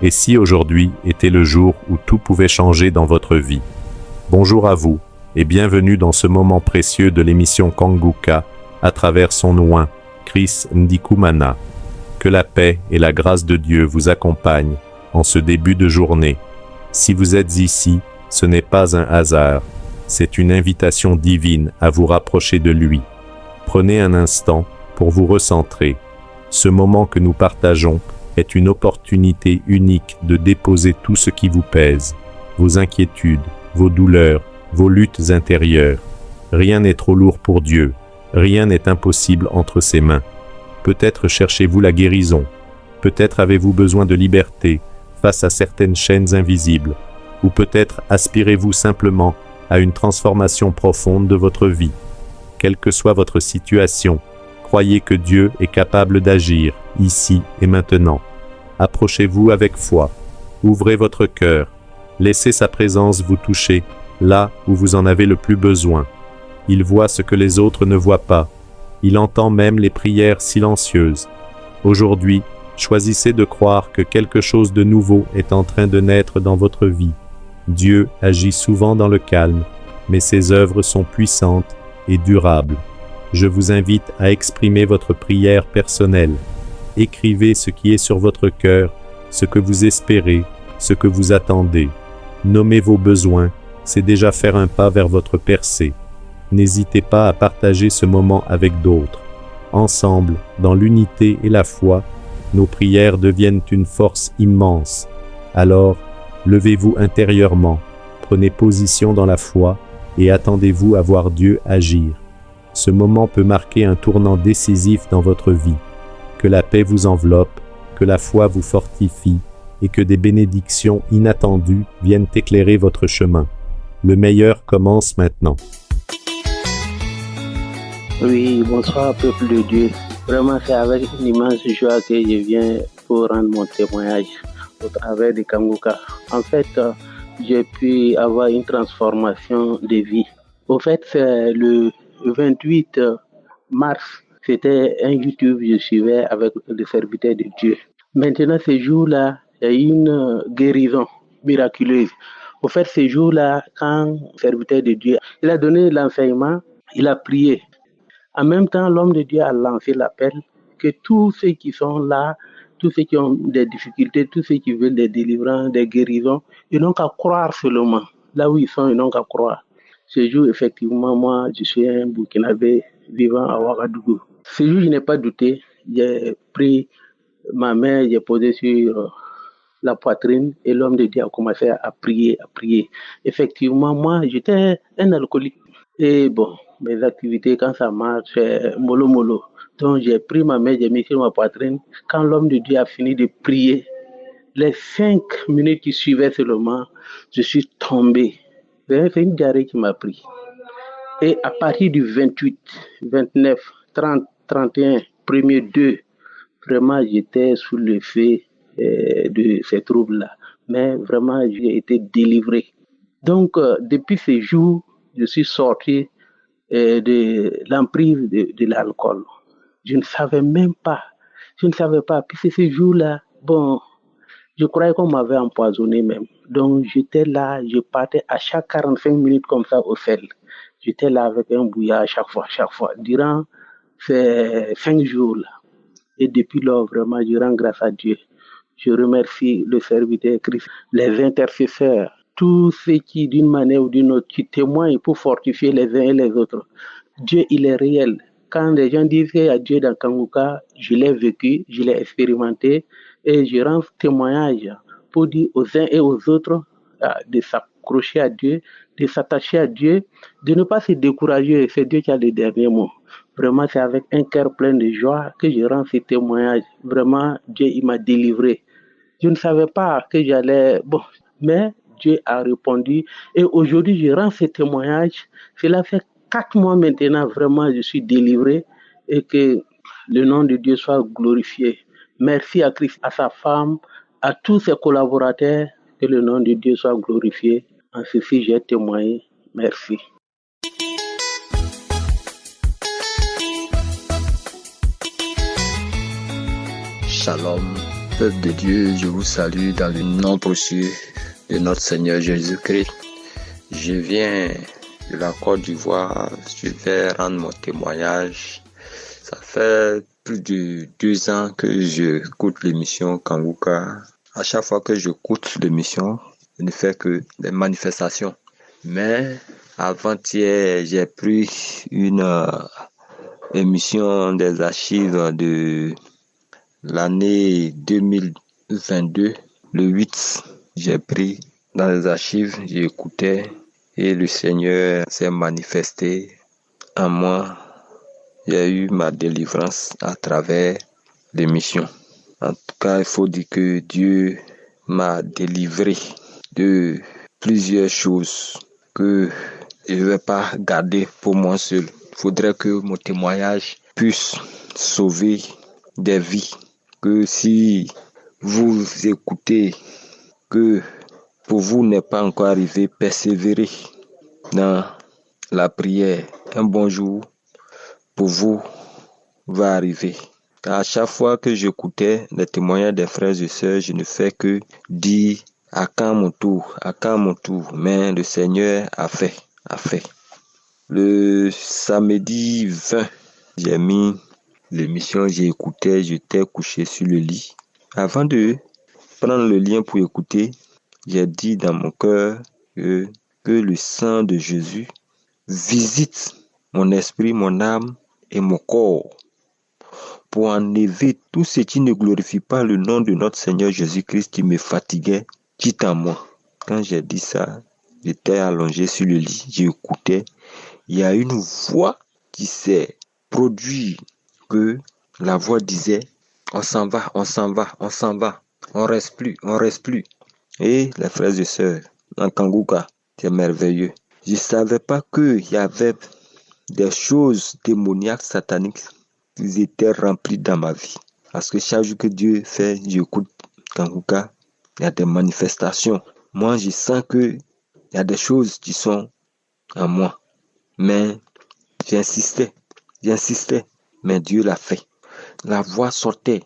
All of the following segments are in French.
Et si aujourd'hui était le jour où tout pouvait changer dans votre vie? Bonjour à vous, et bienvenue dans ce moment précieux de l'émission Kanguka, à travers son oin, Chris Ndikumana. Que la paix et la grâce de Dieu vous accompagnent en ce début de journée. Si vous êtes ici, ce n'est pas un hasard, c'est une invitation divine à vous rapprocher de lui. Prenez un instant pour vous recentrer. Ce moment que nous partageons est une opportunité unique de déposer tout ce qui vous pèse, vos inquiétudes, vos douleurs, vos luttes intérieures. Rien n'est trop lourd pour Dieu, rien n'est impossible entre ses mains. Peut-être cherchez-vous la guérison, peut-être avez-vous besoin de liberté face à certaines chaînes invisibles, ou peut-être aspirez-vous simplement à une transformation profonde de votre vie. Quelle que soit votre situation, croyez que Dieu est capable d'agir, ici et maintenant. Approchez-vous avec foi, ouvrez votre cœur, laissez sa présence vous toucher là où vous en avez le plus besoin. Il voit ce que les autres ne voient pas, il entend même les prières silencieuses. Aujourd'hui, choisissez de croire que quelque chose de nouveau est en train de naître dans votre vie. Dieu agit souvent dans le calme, mais ses œuvres sont puissantes et durables. Je vous invite à exprimer votre prière personnelle. Écrivez ce qui est sur votre cœur, ce que vous espérez, ce que vous attendez. Nommez vos besoins, c'est déjà faire un pas vers votre percée. N'hésitez pas à partager ce moment avec d'autres. Ensemble, dans l'unité et la foi, nos prières deviennent une force immense. Alors, levez-vous intérieurement, prenez position dans la foi et attendez-vous à voir Dieu agir. Ce moment peut marquer un tournant décisif dans votre vie. Que la paix vous enveloppe, que la foi vous fortifie et que des bénédictions inattendues viennent éclairer votre chemin. Le meilleur commence maintenant. Oui, bonsoir peuple de Dieu. Vraiment, c'est avec une immense joie que je viens pour rendre mon témoignage au travers de Kanguka. En fait, j'ai pu avoir une transformation de vie. Au fait, c'est le 28 mars, c'était un YouTube que je suivais avec le serviteur de Dieu. Maintenant, ce jour-là, il y a eu une guérison miraculeuse. Au fait, ce jour-là, quand le serviteur de Dieu, il a donné l'enseignement, il a prié. En même temps, l'homme de Dieu a lancé l'appel que tous ceux qui sont là, tous ceux qui ont des difficultés, tous ceux qui veulent des délivrances, des guérisons, ils n'ont qu'à croire seulement. Là où ils sont, ils n'ont qu'à croire. Ce jour, effectivement, moi, je suis un Burkinabé vivant à Ouagadougou. Ce jour, je n'ai pas douté. J'ai pris ma main, j'ai posé sur la poitrine et l'homme de Dieu a commencé à prier, à prier. Effectivement, moi, j'étais un alcoolique. Et bon, mes activités, quand ça marche, c'est mollo mollo. Donc, j'ai pris ma main, j'ai mis sur ma poitrine. Quand l'homme de Dieu a fini de prier, les 5 minutes qui suivaient seulement, je suis tombé. C'est une diarrhée qui m'a pris. Et à partir du 28, 29, 30, 31, premier 2, vraiment, j'étais sous l'effet de ces troubles-là. Mais vraiment, j'ai été délivré. Donc, depuis ce jour, je suis sorti de l'emprise de l'alcool. Je ne savais même pas. Je ne savais pas. Puis c'est ce jour-là, bon, je croyais qu'on m'avait empoisonné même. Donc, j'étais là, je partais à chaque 45 minutes comme ça au sel. J'étais là avec un bouillard à chaque fois, durant ces 5 jours-là. Et depuis lors, vraiment, je rends grâce à Dieu. Je remercie le serviteur Christ, les intercesseurs, tous ceux qui, d'une manière ou d'une autre, qui témoignent pour fortifier les uns et les autres. Dieu, il est réel. Quand les gens disent qu'il y a Dieu dans Kanguka, je l'ai vécu, je l'ai expérimenté et je rends témoignage pour dire aux uns et aux autres de s'accrocher à Dieu, de s'attacher à Dieu, de ne pas se décourager. C'est Dieu qui a le dernier mot. Vraiment, c'est avec un cœur plein de joie que je rends ces témoignages. Vraiment, Dieu, il m'a délivré. Je ne savais pas que j'allais... Bon, mais Dieu a répondu. Et aujourd'hui, je rends ces témoignages. Cela fait 4 mois maintenant, vraiment, je suis délivré. Et que le nom de Dieu soit glorifié. Merci à Christ, à sa femme, à tous ses collaborateurs. Que le nom de Dieu soit glorifié. En ceci, j'ai témoigné. Merci. Shalom Peuple de Dieu, je vous salue dans le nom précieux de notre Seigneur Jésus-Christ. Je viens de la Côte d'Ivoire, je vais rendre mon témoignage. Ça fait plus de 2 ans que j'écoute l'émission Kanguka. À chaque fois que j'écoute l'émission, je ne fais que des manifestations. Mais avant-hier, j'ai pris une émission des archives de l'année 2022, le 8, j'ai pris dans les archives, j'ai écouté et le Seigneur s'est manifesté en moi. J'ai eu ma délivrance à travers l'émission. En tout cas, il faut dire que Dieu m'a délivré de plusieurs choses que je ne vais pas garder pour moi seul. Il faudrait que mon témoignage puisse sauver des vies. Que si vous écoutez, que pour vous n'est pas encore arrivé, persévérez dans la prière. Un bon jour pour vous va arriver. À chaque fois que j'écoutais les témoignages des frères et sœurs, je ne fais que dire à quand mon tour, à quand mon tour. Mais le Seigneur a fait. Le samedi 20, j'ai mis l'émission, j'ai écouté, j'étais couché sur le lit. Avant de prendre le lien pour écouter, j'ai dit dans mon cœur que le sang de Jésus visite mon esprit, mon âme et mon corps pour enlever tout ce qui ne glorifie pas le nom de notre Seigneur Jésus-Christ qui me fatiguait, quitte à moi. Quand j'ai dit ça, j'étais allongé sur le lit, j'écoutais. Il y a une voix qui s'est produite, que la voix disait on s'en va, on reste plus. Et les frères et sœurs, en Kanguka, c'est merveilleux. Je ne savais pas qu'il y avait des choses démoniaques, sataniques, qui étaient remplies dans ma vie. Parce que chaque jour que Dieu fait, j'écoute Kanguka, il y a des manifestations. Moi, je sens qu'il y a des choses qui sont en moi. Mais j'insistais, mais Dieu l'a fait. La voix sortait.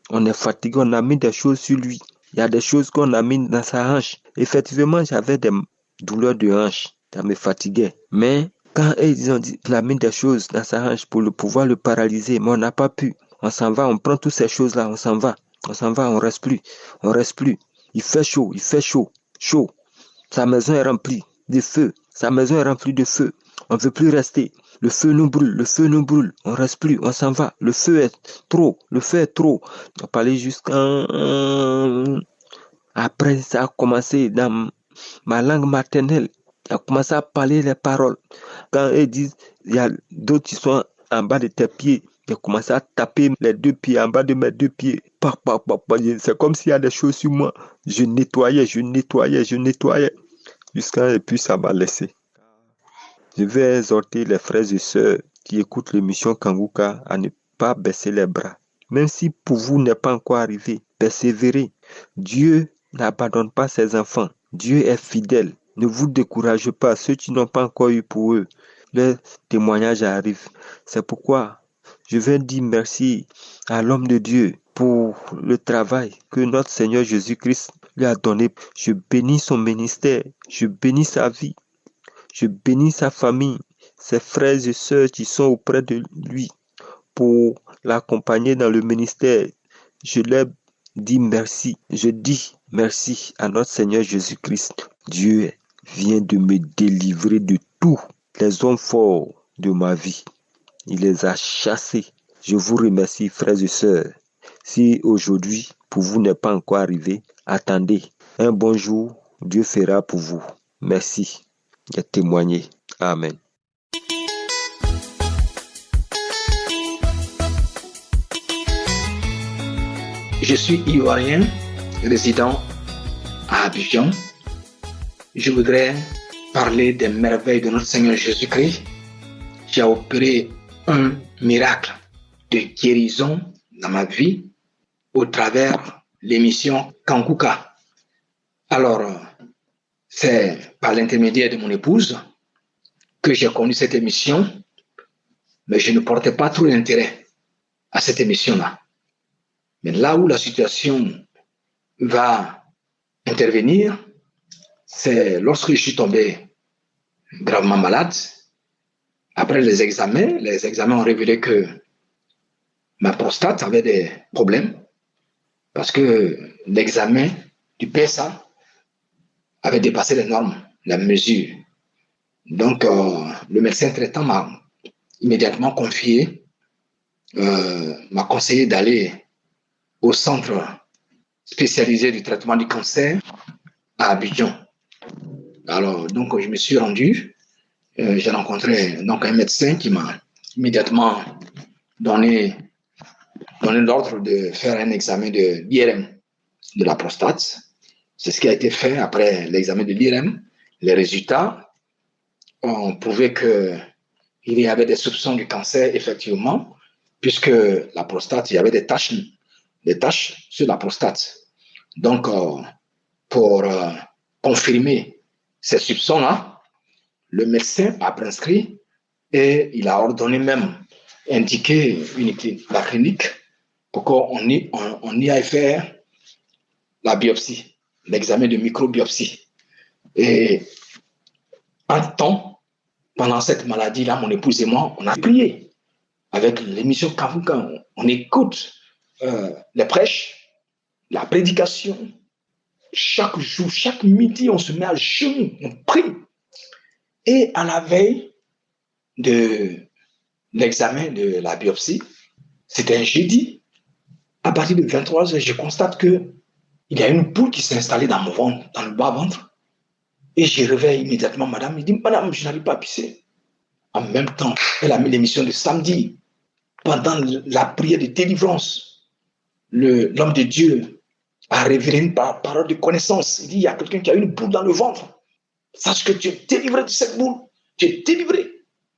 On est fatigué, on a mis des choses sur lui. Il y a des choses qu'on a mis dans sa hanche. Effectivement, j'avais des douleurs de hanche. Ça me fatiguait. Mais quand ils ont dit qu'il a mis des choses dans sa hanche pour pouvoir le paralyser, mais on n'a pas pu. On s'en va, on prend toutes ces choses-là, on s'en va, on reste plus. Il fait chaud. Sa maison est remplie de feu. On ne veut plus rester. Le feu nous brûle. On reste plus, on s'en va. Le feu est trop. On parlait jusqu'à... Après, ça a commencé dans ma langue maternelle. On a commencé à parler les paroles. Quand ils disent, il y a d'autres qui sont en bas de tes pieds. J'ai commencé à taper les 2 pieds en bas de mes 2 pieds. C'est comme s'il y a des choses sur moi. Je nettoyais. Et puis ça m'a laissé. Je vais exhorter les frères et sœurs qui écoutent l'émission Kanguka à ne pas baisser les bras. Même si pour vous n'est pas encore arrivé, persévérez. Dieu n'abandonne pas ses enfants. Dieu est fidèle. Ne vous découragez pas. Ceux qui n'ont pas encore eu pour eux, le témoignage arrive. C'est pourquoi je vais dire merci à l'homme de Dieu pour le travail que notre Seigneur Jésus-Christ lui a donné. Je bénis son ministère. Je bénis sa vie. Je bénis sa famille, ses frères et sœurs qui sont auprès de lui pour l'accompagner dans le ministère. Je leur dis merci. Je dis merci à notre Seigneur Jésus-Christ. Dieu vient de me délivrer de tous les hommes forts de ma vie. Il les a chassés. Je vous remercie, frères et sœurs. Si aujourd'hui, pour vous n'est pas encore arrivé, attendez. Un bon jour, Dieu fera pour vous. Merci. De témoigner. Amen. Je suis ivoirien, résident à Abidjan. Je voudrais parler des merveilles de notre Seigneur Jésus-Christ qui a opéré un miracle de guérison dans ma vie au travers l'émission Kanguka. Alors, c'est par l'intermédiaire de mon épouse que j'ai connu cette émission, mais je ne portais pas trop d'intérêt à cette émission-là. Mais là où la situation va intervenir, c'est lorsque je suis tombé gravement malade. Après les examens ont révélé que ma prostate avait des problèmes parce que l'examen du PSA avait dépassé les normes, la mesure. Donc, le médecin traitant m'a immédiatement confié, m'a conseillé d'aller au centre spécialisé du traitement du cancer à Abidjan. Alors, donc, je me suis rendu. J'ai rencontré donc un médecin qui m'a immédiatement donné l'ordre de faire un examen de l'IRM de la prostate. C'est ce qui a été fait après l'examen de l'IRM. Les résultats ont prouvé qu'il y avait des soupçons du cancer, effectivement, puisque la prostate, il y avait des taches sur la prostate. Donc, pour confirmer ces soupçons-là, le médecin a prescrit et il a ordonné même, indiqué la clinique pour qu'on y aille faire la biopsie, l'examen de microbiopsie. Et en temps, pendant cette maladie-là, mon épouse et moi, on a prié avec l'émission Kanguka. On écoute les prêches, la prédication. Chaque jour, chaque midi, on se met à genoux, on prie. Et à la veille de l'examen de la biopsie, c'était un jeudi, à partir de 23h, je constate qu'il y a une boule qui s'est installée dans mon ventre, dans le bas-ventre. Et je réveille immédiatement madame. Il dit, madame, je n'arrive pas à pisser. En même temps, elle a mis l'émission de samedi. Pendant la prière de délivrance, l'homme de Dieu a révélé une parole de connaissance. Il dit, il y a quelqu'un qui a une boule dans le ventre. Sache que tu es délivré de cette boule. Tu es délivré.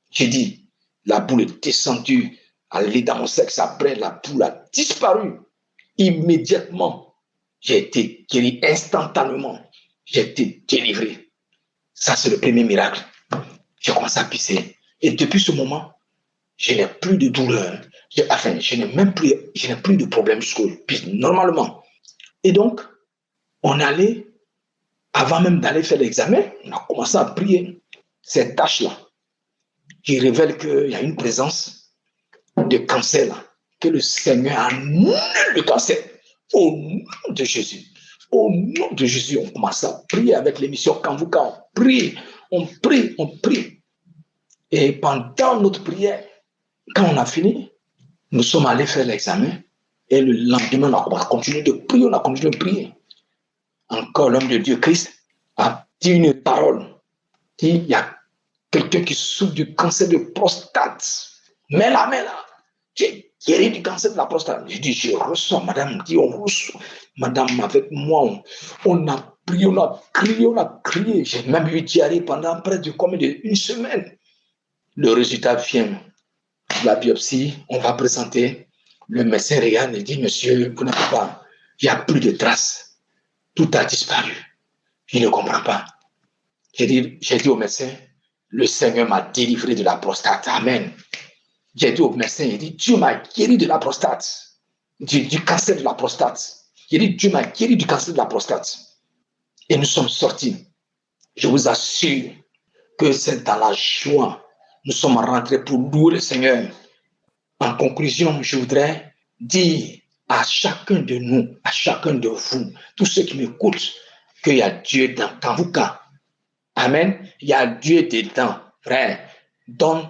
J'ai dit, la boule est descendue, elle est dans mon sexe. Après, la boule a disparu. Immédiatement, j'ai été guéri instantanément. J'ai été délivré. Ça, c'est le premier miracle. J'ai commencé à pisser. Et depuis ce moment, je n'ai plus de douleur. Je n'ai plus de problème jusqu'au pisse normalement. Et donc, on allait, avant même d'aller faire l'examen, on a commencé à prier. Ces tâches-là, qui révèlent qu'il y a une présence de cancer là, que le Seigneur annule le cancer. Au nom de Jésus. Au nom de Jésus, on commence à prier avec l'émission Kanguka. On prie, on prie, on prie. Et pendant notre prière, quand on a fini, nous sommes allés faire l'examen. Et le lendemain, on a continué de prier, on a continué de prier. Encore l'homme de Dieu, Christ, a dit une parole. Il y a quelqu'un qui souffre du cancer de prostate. Mais là, tu es guéri du cancer de la prostate. Je dis, je reçois, madame dit, on reçoit. Madame, avec moi, on a prié, on a crié, on a crié. J'ai même eu diarrhée pendant près de une semaine. Le résultat vient. La biopsie, on va présenter. Le médecin regarde et dit, monsieur, vous n'avez pas, il n'y a plus de traces. Tout a disparu. Je ne comprends pas. J'ai dit au médecin, le Seigneur m'a délivré de la prostate. Amen. J'ai dit au médecin, il dit, Dieu m'a guéri de la prostate, du cancer de la prostate. J'ai dit, Dieu m'a guéri du cancer de la prostate. Et nous sommes sortis. Je vous assure que c'est dans la joie. Nous sommes rentrés pour louer le Seigneur. En conclusion, je voudrais dire à chacun de nous, à chacun de vous, tous ceux qui m'écoutent, qu'il y a Dieu dans Kanguka. Amen. Il y a Dieu dedans, frère. Donc,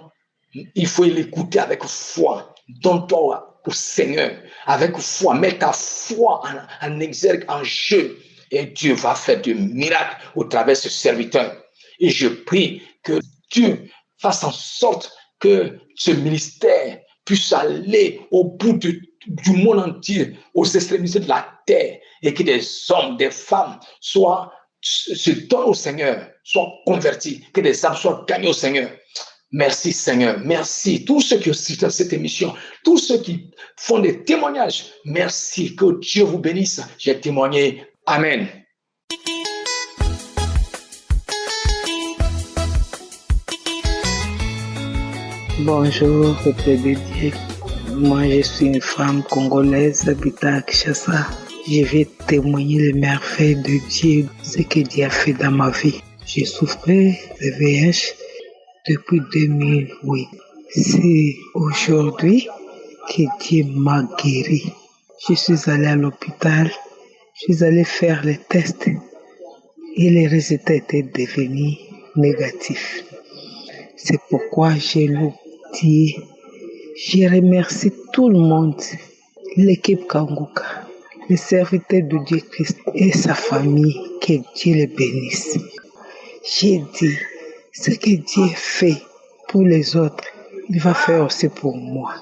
il faut l'écouter avec foi. Donne-toi au Seigneur avec foi. Mets ta foi en exergue, en jeu. Et Dieu va faire des miracles au travers de ce serviteur. Et je prie que Dieu fasse en sorte que ce ministère puisse aller au bout du monde entier, aux extrémités de la terre, et que des hommes, des femmes se donnent au Seigneur, soient convertis, que des âmes soient gagnées au Seigneur. Merci Seigneur, merci. Tous ceux qui assistent à cette émission, tous ceux qui font des témoignages, merci, que Dieu vous bénisse. J'ai témoigné. Amen. Bonjour, peuple de Dieu. Moi, je suis une femme congolaise habitant à Kinshasa. Je vais témoigner les merveilles de Dieu, ce que Dieu a fait dans ma vie. J'ai souffert de VIH depuis 2008. C'est aujourd'hui que Dieu m'a guéri. Je suis allée à l'hôpital, je suis allée faire les tests et les résultats étaient devenus négatifs. C'est pourquoi j'ai loué Dieu. Je remercie tout le monde, l'équipe Kanguka, les serviteurs de Dieu Christ et sa famille, que Dieu les bénisse. J'ai dit, ce que Dieu fait pour les autres, il va faire aussi pour moi.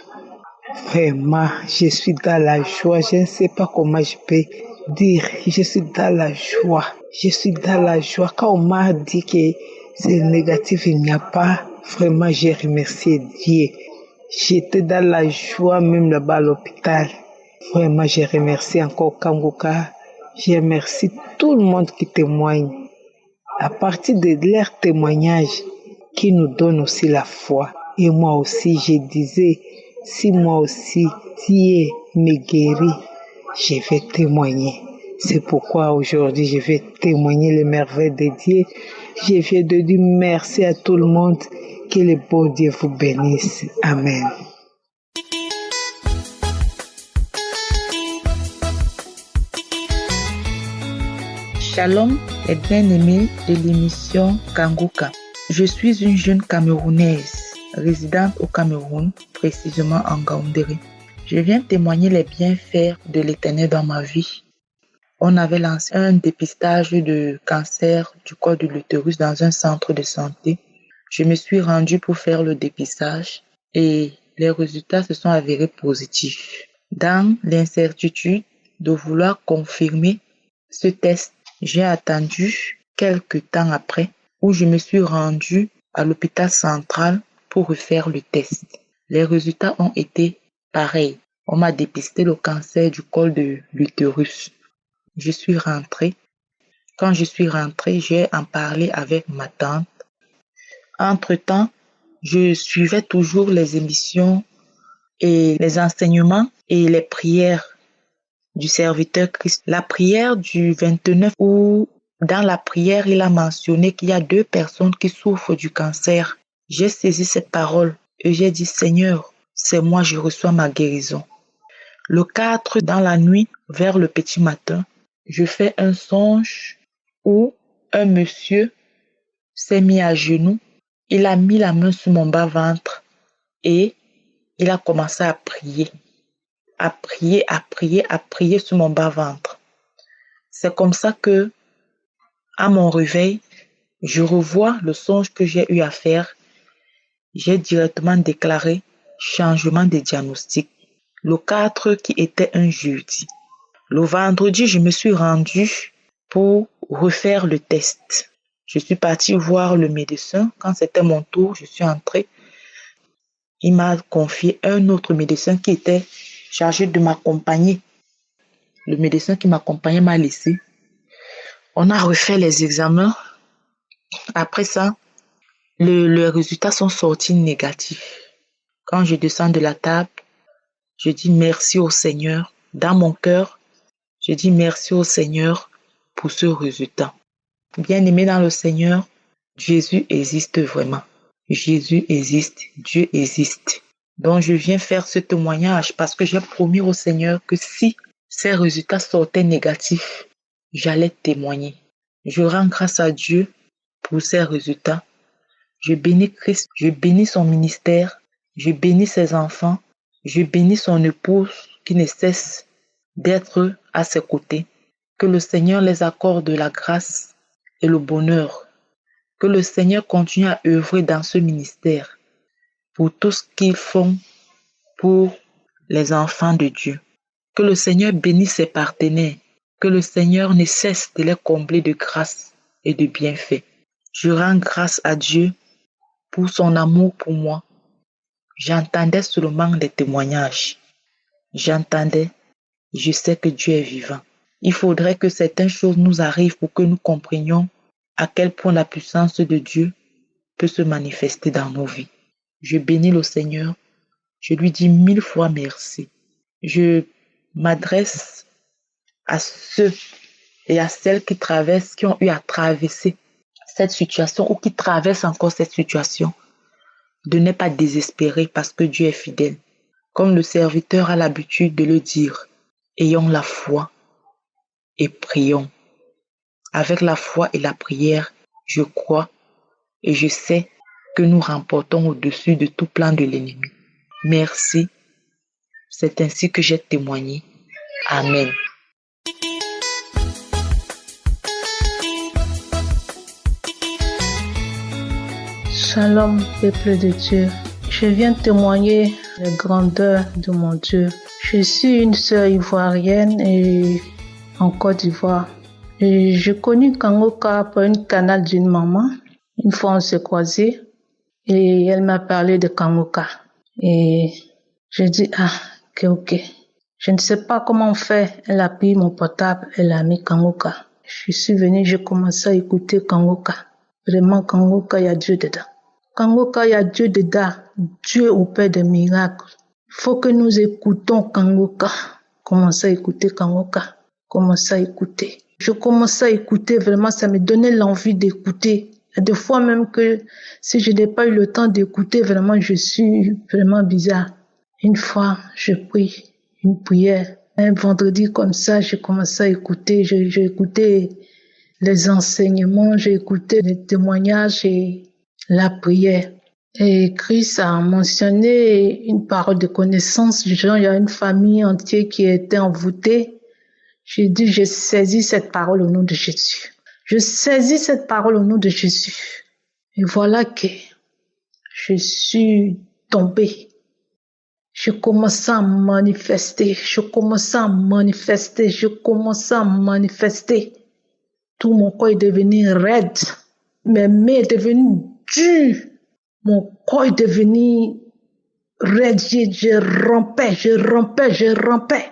Vraiment, je suis dans la joie. Je ne sais pas comment je peux dire. Je suis dans la joie. Je suis dans la joie. Quand on m'a dit que c'est négatif, il n'y a pas, vraiment, j'ai remercié Dieu. J'étais dans la joie même là-bas à l'hôpital. Vraiment, j'ai remercié encore Kanguka. Je remercie tout le monde qui témoigne. À partir de leur témoignage, qui nous donne aussi la foi. Et moi aussi, je disais, si moi aussi, Dieu me guérit, je vais témoigner. C'est pourquoi aujourd'hui, je vais témoigner les merveilles de Dieu. Je viens de dire merci à tout le monde. Que le bon Dieu vous bénisse. Amen. Shalom, les bien-aimés de l'émission Kanguka. Je suis une jeune Camerounaise, résidente au Cameroun, précisément en Gaoundéré. Je viens témoigner les bienfaits de l'Éternel dans ma vie. On avait lancé un dépistage de cancer du col de l'utérus dans un centre de santé. Je me suis rendue pour faire le dépistage et les résultats se sont avérés positifs. Dans l'incertitude de vouloir confirmer ce test, j'ai attendu quelques temps après où je me suis rendue à l'hôpital central pour refaire le test. Les résultats ont été pareils. On m'a dépisté le cancer du col de l'utérus. Je suis rentrée. Quand je suis rentrée, j'ai en parlé avec ma tante. Entre-temps, je suivais toujours les émissions et les enseignements et les prières du serviteur Christ. La prière du 29 où dans la prière, il a mentionné qu'il y a 2 personnes qui souffrent du cancer. J'ai saisi cette parole et j'ai dit, Seigneur, c'est moi, je reçois ma guérison. Le 4, dans la nuit, vers le petit matin, je fais un songe où un monsieur s'est mis à genoux. Il a mis la main sur mon bas-ventre et il a commencé à prier sur mon bas-ventre. C'est comme ça que, à mon réveil, je revois le songe que j'ai eu à faire. J'ai directement déclaré changement de diagnostic. Le 4 qui était un jeudi. Le vendredi, je me suis rendue pour refaire le test. Je suis partie voir le médecin. Quand c'était mon tour, je suis entrée. Il m'a confié un autre médecin qui était chargé de m'accompagner. Le médecin qui m'accompagnait m'a laissé. On a refait les examens. Après ça, les résultats sont sortis négatifs. Quand je descends de la table, je dis merci au Seigneur. Dans mon cœur, je dis merci au Seigneur pour ce résultat. Bien-aimé dans le Seigneur, Jésus existe vraiment. Jésus existe, Dieu existe. Donc je viens faire ce témoignage parce que j'ai promis au Seigneur que si ces résultats sortaient négatifs, j'allais témoigner. Je rends grâce à Dieu pour ces résultats. Je bénis Christ, je bénis son ministère, je bénis ses enfants, je bénis son épouse qui ne cesse d'être à ses côtés. Que le Seigneur les accorde la grâce et le bonheur. Que le Seigneur continue à œuvrer dans ce ministère pour tout ce qu'ils font pour les enfants de Dieu. Que le Seigneur bénisse ses partenaires. Que le Seigneur ne cesse de les combler de grâce et de bienfaits. Je rends grâce à Dieu pour son amour pour moi. J'entendais seulement des témoignages. J'entendais, je sais que Dieu est vivant. Il faudrait que certaines choses nous arrivent pour que nous comprenions à quel point la puissance de Dieu peut se manifester dans nos vies. Je bénis le Seigneur. Je lui dis 1000 fois merci. Je m'adresse à ceux et à celles qui ont eu à traverser cette situation ou qui traversent encore cette situation, de ne pas désespérer parce que Dieu est fidèle. Comme le serviteur a l'habitude de le dire, ayons la foi et prions. Avec la foi et la prière, je crois et je sais que nous remportons au-dessus de tout plan de l'ennemi. Merci. C'est ainsi que j'ai témoigné. Amen. Shalom, peuple de Dieu. Je viens témoigner la grandeur de mon Dieu. Je suis une sœur ivoirienne et en Côte d'Ivoire. Et j'ai connu Kangoka par un canal d'une maman. Une fois, on s'est croisés et elle m'a parlé de Kangoka. Et j'ai dit, ok. Je ne sais pas comment on fait. Elle a pris mon portable, elle a mis Kangoka. Je suis venue, j'ai commencé à écouter Kangoka. Vraiment, Kangoka, il y a Dieu dedans. Kangoka, il y a Dieu dedans. Dieu opère des miracles. Il faut que nous écoutons Kangoka. Commencez à écouter Kangoka. Commencez à écouter. Je commençais à écouter, vraiment, ça me donnait l'envie d'écouter. Et des fois même que si je n'ai pas eu le temps d'écouter, vraiment, je suis vraiment bizarre. Une fois, je prie une prière. Un vendredi comme ça, j'ai commencé à écouter. J'ai écouté les enseignements, j'ai écouté les témoignages et la prière. Et Christ a mentionné une parole de connaissance. Genre, il y a une famille entière qui était envoûtée. J'ai dit, je saisis cette parole au nom de Jésus. Je saisis cette parole au nom de Jésus. Et voilà que je suis tombée. Je commençais à manifester. Tout mon corps est devenu raide. Mes mains sont devenues dures. Mon corps est devenu raide. Je rampais.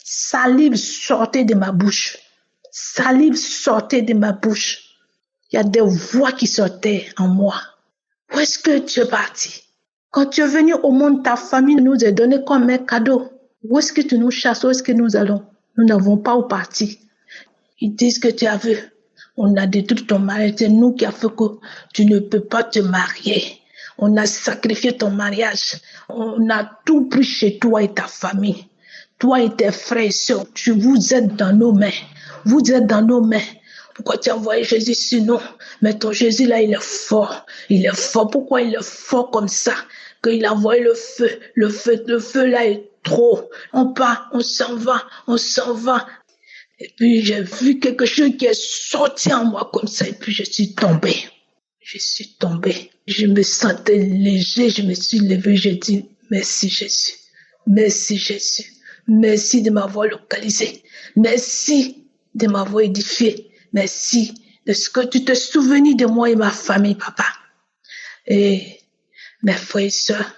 Salive sortait de ma bouche. Il y a des voix qui sortaient en moi. Où est-ce que tu es parti? Quand tu es venu au monde, ta famille nous a donné comme un cadeau. Où est-ce que tu nous chasses? Où est-ce que nous allons? Nous n'avons pas où partir. Ils disent que tu as vu. On a détruit ton mariage. C'est nous qui avons fait que tu ne peux pas te marier. On a sacrifié ton mariage. On a tout pris chez toi et ta famille. Toi et tes frères et sœurs, vous êtes dans nos mains. Pourquoi tu as envoyé Jésus sur nous? Mais ton Jésus là, il est fort. Pourquoi il est fort comme ça? Qu'il a envoyé le feu. Le feu là est trop. On part, on s'en va. Et puis j'ai vu quelque chose qui est sorti en moi comme ça. Et puis je suis tombée. Je me sentais léger. Je me suis levée. J'ai dit, merci Jésus. Merci de m'avoir localisé. Merci de m'avoir édifié. Merci de ce que tu te souviens de moi et ma famille, papa. Et mes frères et sœurs,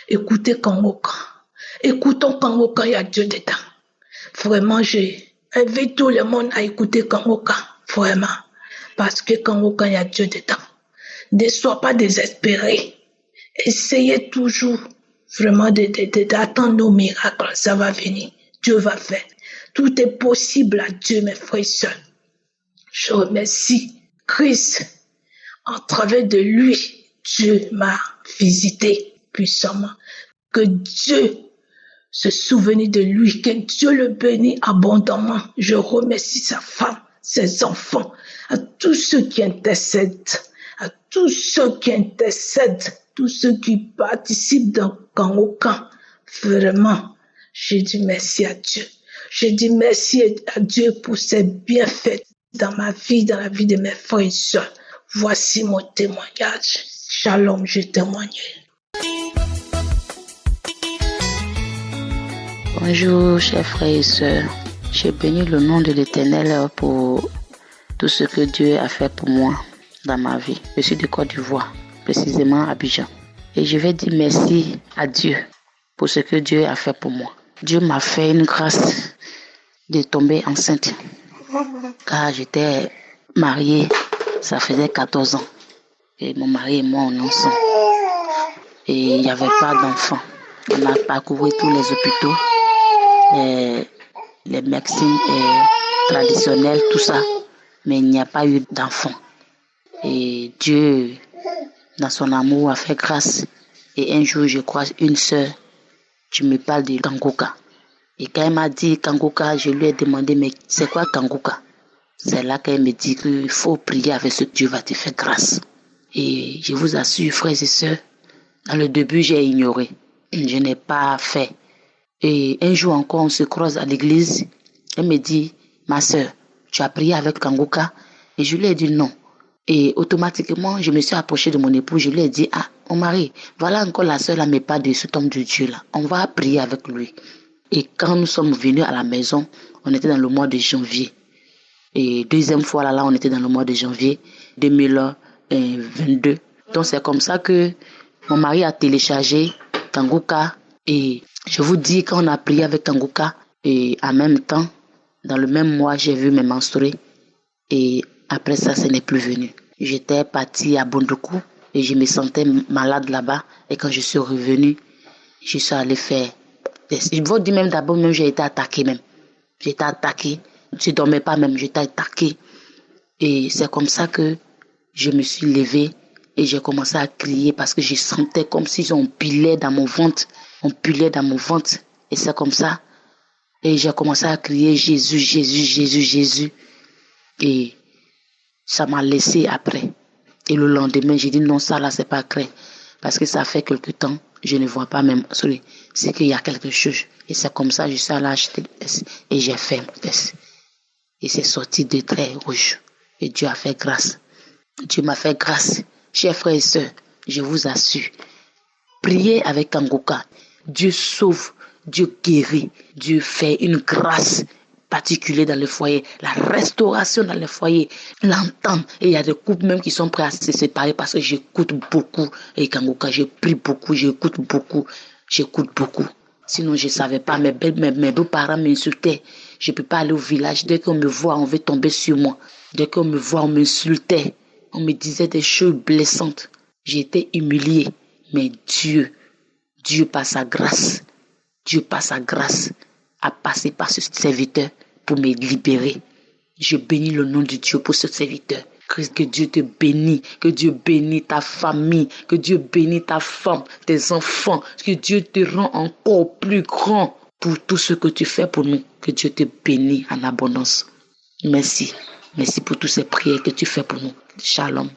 écoutez Kangoka. Écoutons Kangoka, il y a Dieu dedans. Vraiment, j'ai invité tout le monde à écouter Kangoka. Vraiment. Parce que Kangoka, il y a Dieu dedans. Ne sois pas désespéré. Essayez toujours vraiment d'attendre nos miracles. Ça va venir. Dieu va faire. Tout est possible à Dieu, mes frères et sœurs. Je remercie Christ. En travers de lui, Dieu m'a visité puissamment. Que Dieu se souvienne de lui. Que Dieu le bénisse abondamment. Je remercie sa femme, ses enfants, à tous ceux qui intercèdent. Tous ceux qui participent dans Kangoka. Vraiment, j'ai dit merci à Dieu. J'ai dit merci à Dieu pour ses bienfaits dans ma vie, dans la vie de mes frères et sœurs. Voici mon témoignage. Shalom, je témoigne. Bonjour, chers frères et sœurs. Je bénis le nom de l'Éternel pour tout ce que Dieu a fait pour moi dans ma vie. Je suis de Côte d'Ivoire, précisément à Abidjan. Et je vais dire merci à Dieu pour ce que Dieu a fait pour moi. Dieu m'a fait une grâce de tomber enceinte. Car j'étais mariée, ça faisait 14 ans. Et mon mari et moi, on est ensemble. Et il n'y avait pas d'enfant. On a parcouru tous les hôpitaux, les médecines traditionnelles, tout ça. Mais il n'y a pas eu d'enfant. Et Dieu, dans son amour, a fait grâce. Et un jour, je croise une sœur, tu me parles de Kanguka. Et quand elle m'a dit Kanguka, je lui ai demandé, mais c'est quoi Kanguka? C'est là qu'elle me dit qu'il faut prier avec ce Dieu va te faire grâce. Et je vous assure, frères et sœurs, dans le début, j'ai ignoré. Je n'ai pas fait. Et un jour encore, on se croise à l'église. Elle me dit, ma sœur, tu as prié avec Kanguka? Et je lui ai dit non. Et automatiquement, je me suis approché de mon époux. Je lui ai dit, mon mari, voilà encore la sœur là me parle de cet homme de Dieu là. On va prier avec lui. Et quand nous sommes venus à la maison, on était dans le mois de janvier. Et deuxième fois là, on était dans le mois de janvier 2022. Donc c'est comme ça que mon mari a téléchargé Kanguka. Et je vous dis, quand on a prié avec Kanguka, et en même temps, dans le même mois, j'ai vu mes menstruer. Et après ça, ce n'est plus venu. J'étais partie à Bondokou et je me sentais malade là-bas. Et quand je suis revenue, je suis allée faire des... Je vous dis même d'abord, même j'ai été attaquée même. J'ai été attaquée. Je ne dormais pas même, j'étais attaquée. Et c'est comme ça que je me suis levée et j'ai commencé à crier parce que je sentais comme si on pilait dans mon ventre. On pilait dans mon ventre. Et c'est comme ça. Et j'ai commencé à crier Jésus, Jésus, Jésus, Jésus. Et ça m'a laissé après. Et le lendemain, j'ai dit non, ça là, c'est pas clair. Parce que ça fait quelque temps, je ne vois pas même. C'est qu'il y a quelque chose. Et c'est comme ça, je suis allé acheter le test. Et j'ai fait mon test. Et c'est sorti de traits rouges. Et Dieu a fait grâce. Dieu m'a fait grâce. Chers frères et sœurs, je vous assure, priez avec Kanguka. Dieu sauve, Dieu guérit, Dieu fait une grâce particulière dans le foyer, la restauration dans le foyer, l'entendre. Et il y a des couples même qui sont prêts à se séparer parce que j'écoute beaucoup. Et Kanguka, je prie beaucoup, j'écoute beaucoup. Sinon, je ne savais pas, mes beaux-parents m'insultaient. Je ne peux pas aller au village. Dès qu'on me voit, on veut tomber sur moi. Dès qu'on me voit, on m'insultait. On me disait des choses blessantes. J'ai été humiliée. Mais Dieu par sa grâce, a passé par ce serviteur pour me libérer. Je bénis le nom de Dieu pour ce serviteur. Christ, que Dieu te bénisse, que Dieu bénisse ta famille, que Dieu bénisse ta femme, tes enfants, que Dieu te rend encore plus grand pour tout ce que tu fais pour nous. Que Dieu te bénisse en abondance. Merci. Merci pour toutes ces prières que tu fais pour nous. Shalom.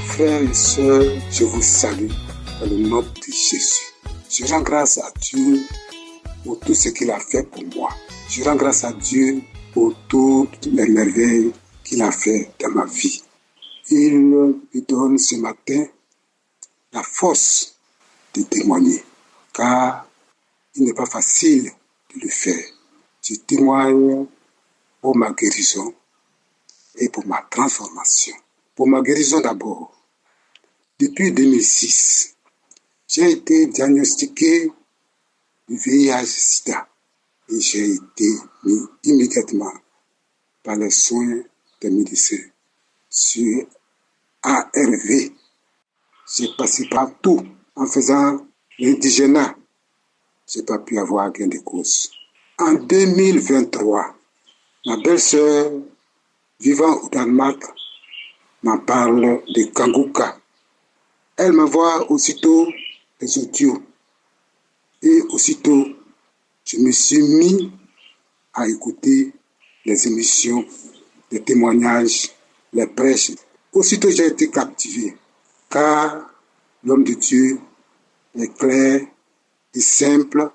Frères et sœurs, je vous salue dans le nom de Jésus. Je rends grâce à Dieu pour tout ce qu'il a fait pour moi. Je rends grâce à Dieu pour toutes les merveilles qu'il a fait dans ma vie. Il me donne ce matin la force de témoigner, car il n'est pas facile de le faire. Je témoigne pour ma guérison et pour ma transformation. Pour ma guérison d'abord. Depuis 2006, j'ai été diagnostiqué du VIH-Sida et j'ai été mis immédiatement par les soins des médecins sur ARV. J'ai passé partout en faisant l'indigénat. Je n'ai pas pu avoir gain de cause. En 2023, ma belle-sœur, vivant au Danemark, m'en parle de Kanguka. Elle m'envoie aussitôt les audios. Et aussitôt, je me suis mis à écouter les émissions, les témoignages, les prêches. Aussitôt, j'ai été captivé, car l'homme de Dieu est clair et simple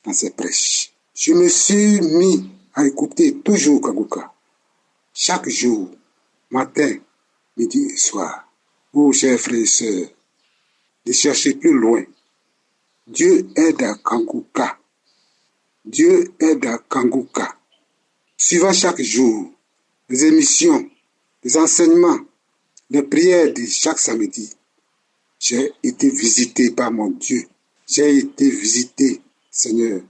dans ses prêches. Je me suis mis à écouter toujours Kanguka, chaque jour, matin, midi et soir. Oh, chers frères et sœurs, de chercher plus loin. Dieu aide à Kanguka. Dieu aide à Kanguka. Suivant chaque jour les émissions, les enseignements, les prières de chaque samedi, j'ai été visité par mon Dieu. J'ai été visité, Seigneur,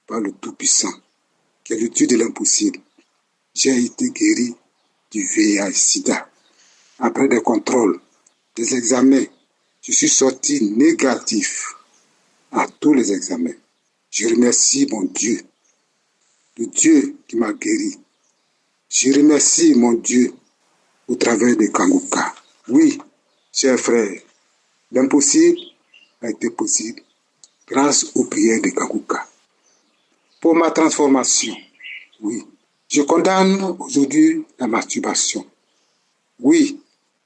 par le Tout-Puissant, qui est le Dieu de l'impossible. J'ai été guéri du VIH-Sida. après des contrôles, des examens, je suis sorti négatif à tous les examens. Je remercie mon Dieu, le Dieu qui m'a guéri. Je remercie mon Dieu au travers de Kanguka. Oui, chers frères, l'impossible a été possible grâce aux prières de Kanguka. Pour ma transformation, oui, je condamne aujourd'hui la masturbation. Oui,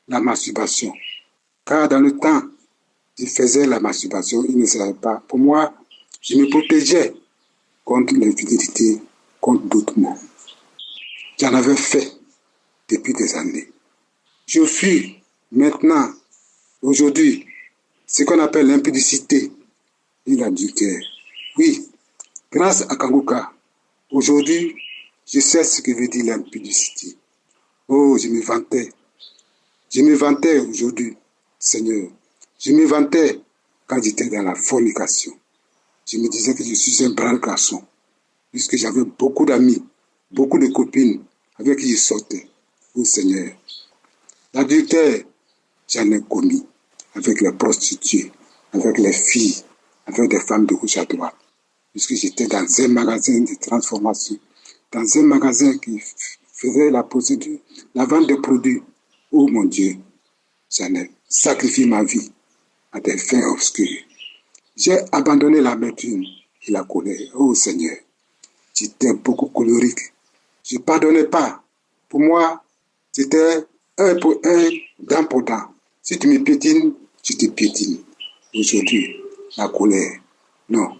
la masturbation. Car dans le temps, je faisais la masturbation, il ne savait pas. Pour moi, je me protégeais contre l'infidélité, contre d'autres mots. J'en avais fait depuis des années. Je suis maintenant, aujourd'hui, ce qu'on appelle l'impudicité et l'adultère. Oui, grâce à Kanguka, aujourd'hui, je sais ce que veut dire l'impudicité. Oh, je me vantais. Je me vantais aujourd'hui, Seigneur. Je me vantais quand j'étais dans la fornication. Je me disais que je suis un brave garçon, puisque j'avais beaucoup d'amis, beaucoup de copines avec qui je sortais. Oh Seigneur, l'adultère, j'en ai commis avec les prostituées, avec les filles, avec des femmes de gauche à droite, puisque j'étais dans un magasin de transformation, dans un magasin qui faisait la procédure, la vente de produits. Oh mon Dieu, j'en ai sacrifié ma vie à des fins obscures. J'ai abandonné l'amertume et la colère. Oh Seigneur, j'étais beaucoup colérique. Je ne pardonnais pas. Pour moi, c'était un pour un, dent pour dent. Si tu me piétines, je te piétine. Aujourd'hui, la colère, non,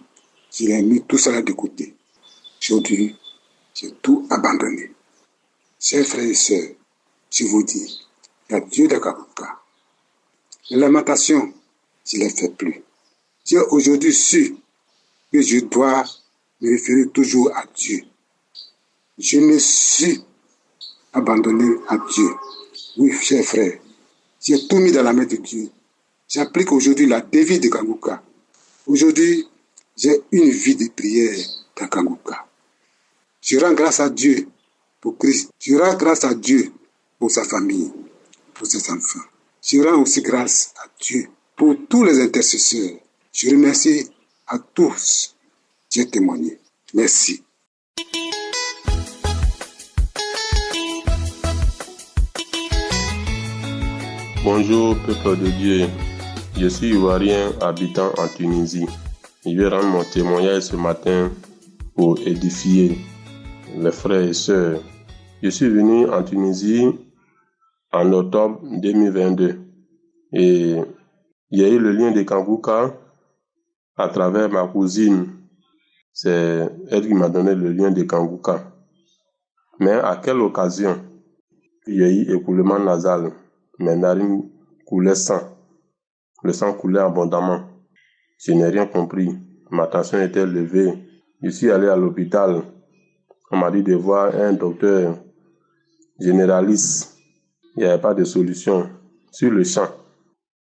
je l'ai mis tout cela de côté. Aujourd'hui, j'ai tout abandonné. Chers frères et sœurs, je vous dis, il y a Dieu de Kanguka. Les lamentations, je ne les fais plus. J'ai aujourd'hui su que je dois me référer toujours à Dieu. Je me suis abandonné à Dieu. Oui, chers frères, j'ai tout mis dans la main de Dieu. J'applique aujourd'hui la devise de Kanguka. Aujourd'hui, j'ai une vie de prière dans Kanguka. Je rends grâce à Dieu pour Christ. Je rends grâce à Dieu pour sa famille, pour ses enfants. Je rends aussi grâce à Dieu pour tous les intercesseurs. Je remercie à tous qui ont témoigné. Merci. Bonjour, peuple de Dieu. Je suis Ivoirien habitant en Tunisie. Je vais rendre mon témoignage ce matin pour édifier les frères et sœurs. Je suis venu en Tunisie en octobre 2022 et il y a eu le lien de Kanguka à travers ma cousine. C'est elle qui m'a donné le lien de Kanguka. Mais à quelle occasion? Il y a eu écoulement nasal. Mes narines coulaient sang. Le sang coulait abondamment. Je n'ai rien compris. Ma tension était levée. Je suis allé à l'hôpital. On m'a dit de voir un docteur généraliste. Il n'y avait pas de solution sur le champ.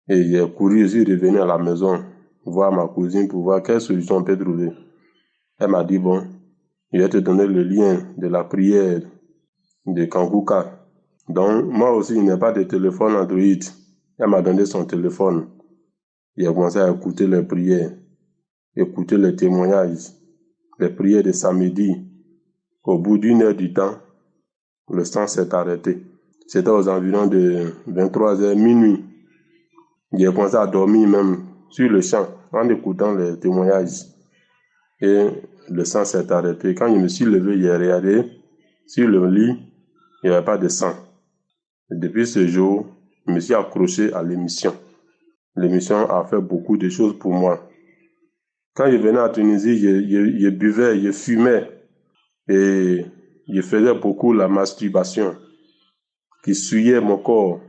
Et j'ai couru, je suis revenu à la maison voir ma cousine pour voir quelle solution on peut trouver. Elle m'a dit, bon, je vais te donner le lien de la prière de Kanguka. Donc, moi aussi, il n'y a pas de téléphone Android. Elle m'a donné son téléphone. J'ai commencé à écouter les prières, écouter les témoignages, les prières de samedi. Au bout d'une heure du temps, le sang s'est arrêté. C'était aux environs de 23h, minuit. J'ai commencé à dormir même sur le champ en écoutant les témoignages. Et le sang s'est arrêté. Quand je me suis levé, j'ai regardé sur le lit, il n'y avait pas de sang. Et depuis ce jour, je me suis accroché à l'émission. L'émission a fait beaucoup de choses pour moi. Quand je venais à Tunisie, je buvais, je fumais et je faisais beaucoup la masturbation qui souillait mon corps.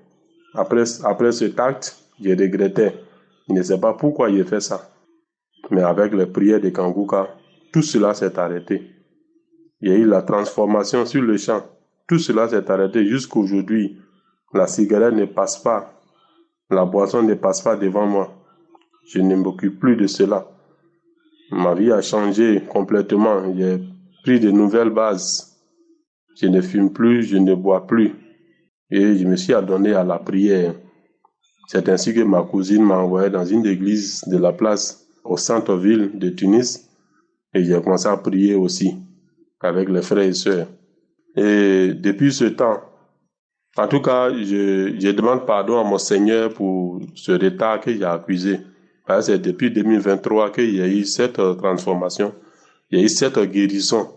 Après cet acte, je regrettais. Je ne sais pas pourquoi j'ai fait ça. Mais avec les prières de Kanguka, tout cela s'est arrêté. Il y a eu la transformation sur le champ. Tout cela s'est arrêté jusqu'aujourd'hui. La cigarette ne passe pas. La boisson ne passe pas devant moi. Je ne m'occupe plus de cela. Ma vie a changé complètement. J'ai pris de nouvelles bases. Je ne fume plus, je ne bois plus. et je me suis adonné à la prière. C'est ainsi que ma cousine m'a envoyé dans une église de la place au centre-ville de Tunis et j'ai commencé à prier aussi avec les frères et sœurs. Et depuis ce temps, en tout cas, je demande pardon à mon Seigneur pour ce retard que j'ai accusé. Parce que c'est depuis 2023 qu'il y a eu cette transformation, il y a eu cette guérison.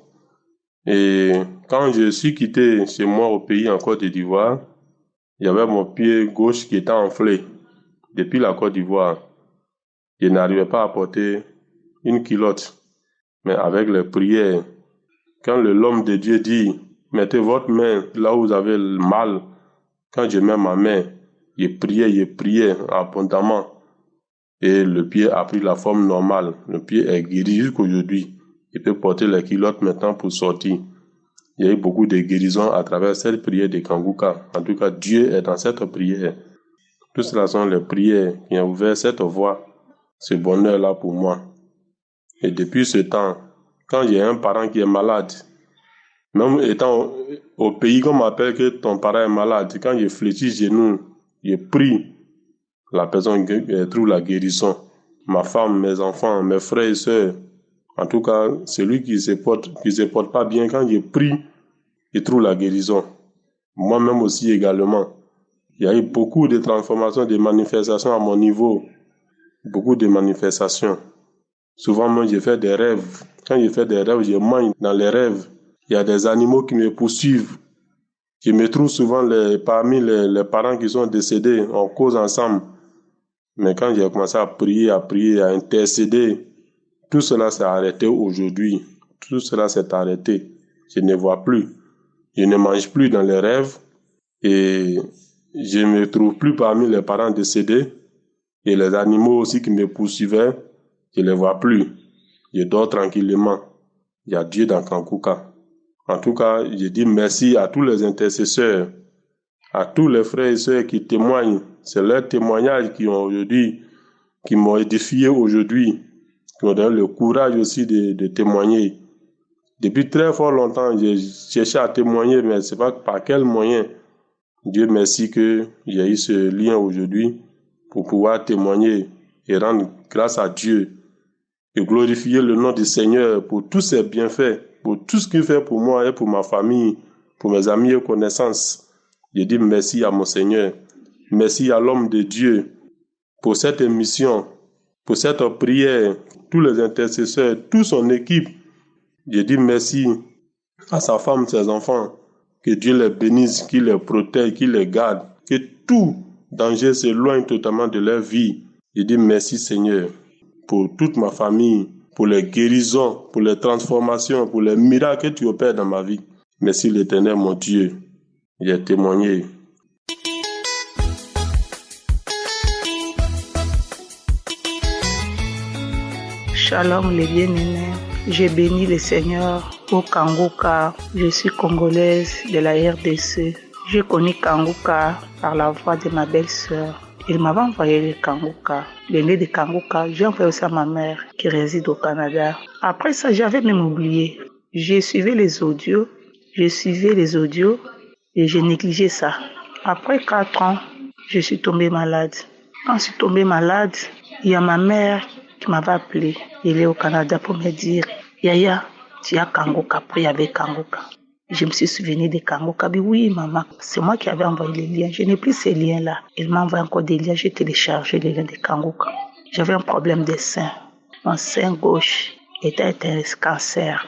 Et quand je suis quitté chez moi au pays en Côte d'Ivoire, il y avait mon pied gauche qui était enflé. Depuis la Côte d'Ivoire, je n'arrivais pas à porter une culotte. Mais avec les prières, quand l'homme de Dieu dit, mettez votre main là où vous avez le mal, quand je mets ma main, je priais abondamment. Et le pied a pris la forme normale. Le pied est guéri jusqu'aujourd'hui. Il peut porter les culottes maintenant pour sortir. Il y a eu beaucoup de guérisons à travers cette prière de Kanguka. En tout cas, Dieu est dans cette prière. Tout cela sont les prières qui ont ouvert cette voie, ce bonheur-là pour moi. Et depuis ce temps, quand j'ai un parent qui est malade, même étant au pays qu'on m'appelle que ton parent est malade, quand je fléchis genoux, je prie, la personne trouve la guérison. Ma femme, mes enfants, mes frères et sœurs, en tout cas, celui qui se porte pas bien, quand je prie, il trouve la guérison. Moi-même aussi également. Il y a eu beaucoup de transformations, de manifestations à mon niveau. Beaucoup de manifestations. Souvent, moi, je fais des rêves. Quand je fais des rêves, je mange dans les rêves. Il y a des animaux qui me poursuivent. Je me trouve souvent parmi les parents qui sont décédés. On cause ensemble. Mais quand j'ai commencé à prier, à intercéder, tout cela s'est arrêté aujourd'hui. Tout cela s'est arrêté. Je ne vois plus. Je ne mange plus dans les rêves. Et je ne me trouve plus parmi les parents décédés. Et les animaux aussi qui me poursuivaient, je ne les vois plus. Je dors tranquillement. Il y a Dieu dans Kanguka. En tout cas, je dis merci à tous les intercesseurs, à tous les frères et sœurs qui témoignent. C'est leurs témoignages qui m'ont édifié aujourd'hui, qui m'ont donné le courage aussi de témoigner. Depuis très fort longtemps, j'ai cherché à témoigner, mais c'est pas par quel moyen. Dieu merci que j'ai eu ce lien aujourd'hui pour pouvoir témoigner et rendre grâce à Dieu et glorifier le nom du Seigneur pour tous ses bienfaits, pour tout ce qu'il fait pour moi et pour ma famille, pour mes amis et connaissances. Je dis merci à mon Seigneur, merci à l'homme de Dieu pour cette émission, pour cette prière, tous les intercesseurs, toute son équipe. Je dis merci à sa femme, ses enfants, que Dieu les bénisse, qu'il les protège, qu'il les garde, que tout danger s'éloigne totalement de leur vie. Je dis merci Seigneur pour toute ma famille, pour les guérisons, pour les transformations, pour les miracles que tu opères dans ma vie. Merci l'Éternel mon Dieu. J'ai témoigné. Shalom les bien-aimés. Je bénis le Seigneur au Kanguka. Je suis congolaise de la RDC. J'ai connu Kanguka par la voix de ma belle-sœur. Il m'avait envoyé le Kanguka. Le nez de Kanguka, j'ai envoyé aussi à ma mère qui réside au Canada. Après ça, j'avais même oublié. J'ai suivi les audios et j'ai négligé ça. Après 4 ans, je suis tombée malade. Quand je suis tombée malade, il y a ma mère qui m'avait appelé. Il est au Canada pour me dire, Yaya, tu as Kanguka, prie avec Kanguka. Je me suis souvenu de Kanguka. Oui, maman, c'est moi qui avais envoyé les liens. Je n'ai plus ces liens-là. Il m'a envoyé encore des liens. J'ai téléchargé les liens de Kanguka. J'avais un problème de sein. Mon sein gauche était un cancer.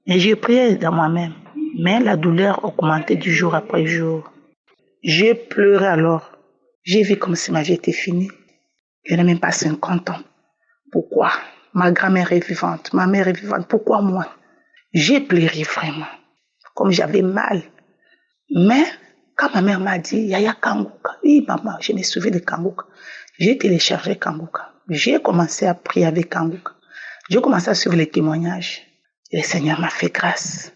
Et j'ai prié dans moi-même. Mais la douleur augmentait du jour après jour. J'ai pleuré alors. J'ai vu comme si ma vie était finie. Je n'ai même pas 50 ans. Pourquoi? Ma grand-mère est vivante, ma mère est vivante. Pourquoi moi? J'ai pleuré vraiment. Comme j'avais mal. Mais quand ma mère m'a dit, Yaya Kanguka, oui maman, je me souviens de Kanguka. J'ai téléchargé Kanguka. J'ai commencé à prier avec Kanguka. J'ai commencé à suivre les témoignages. Et le Seigneur m'a fait grâce.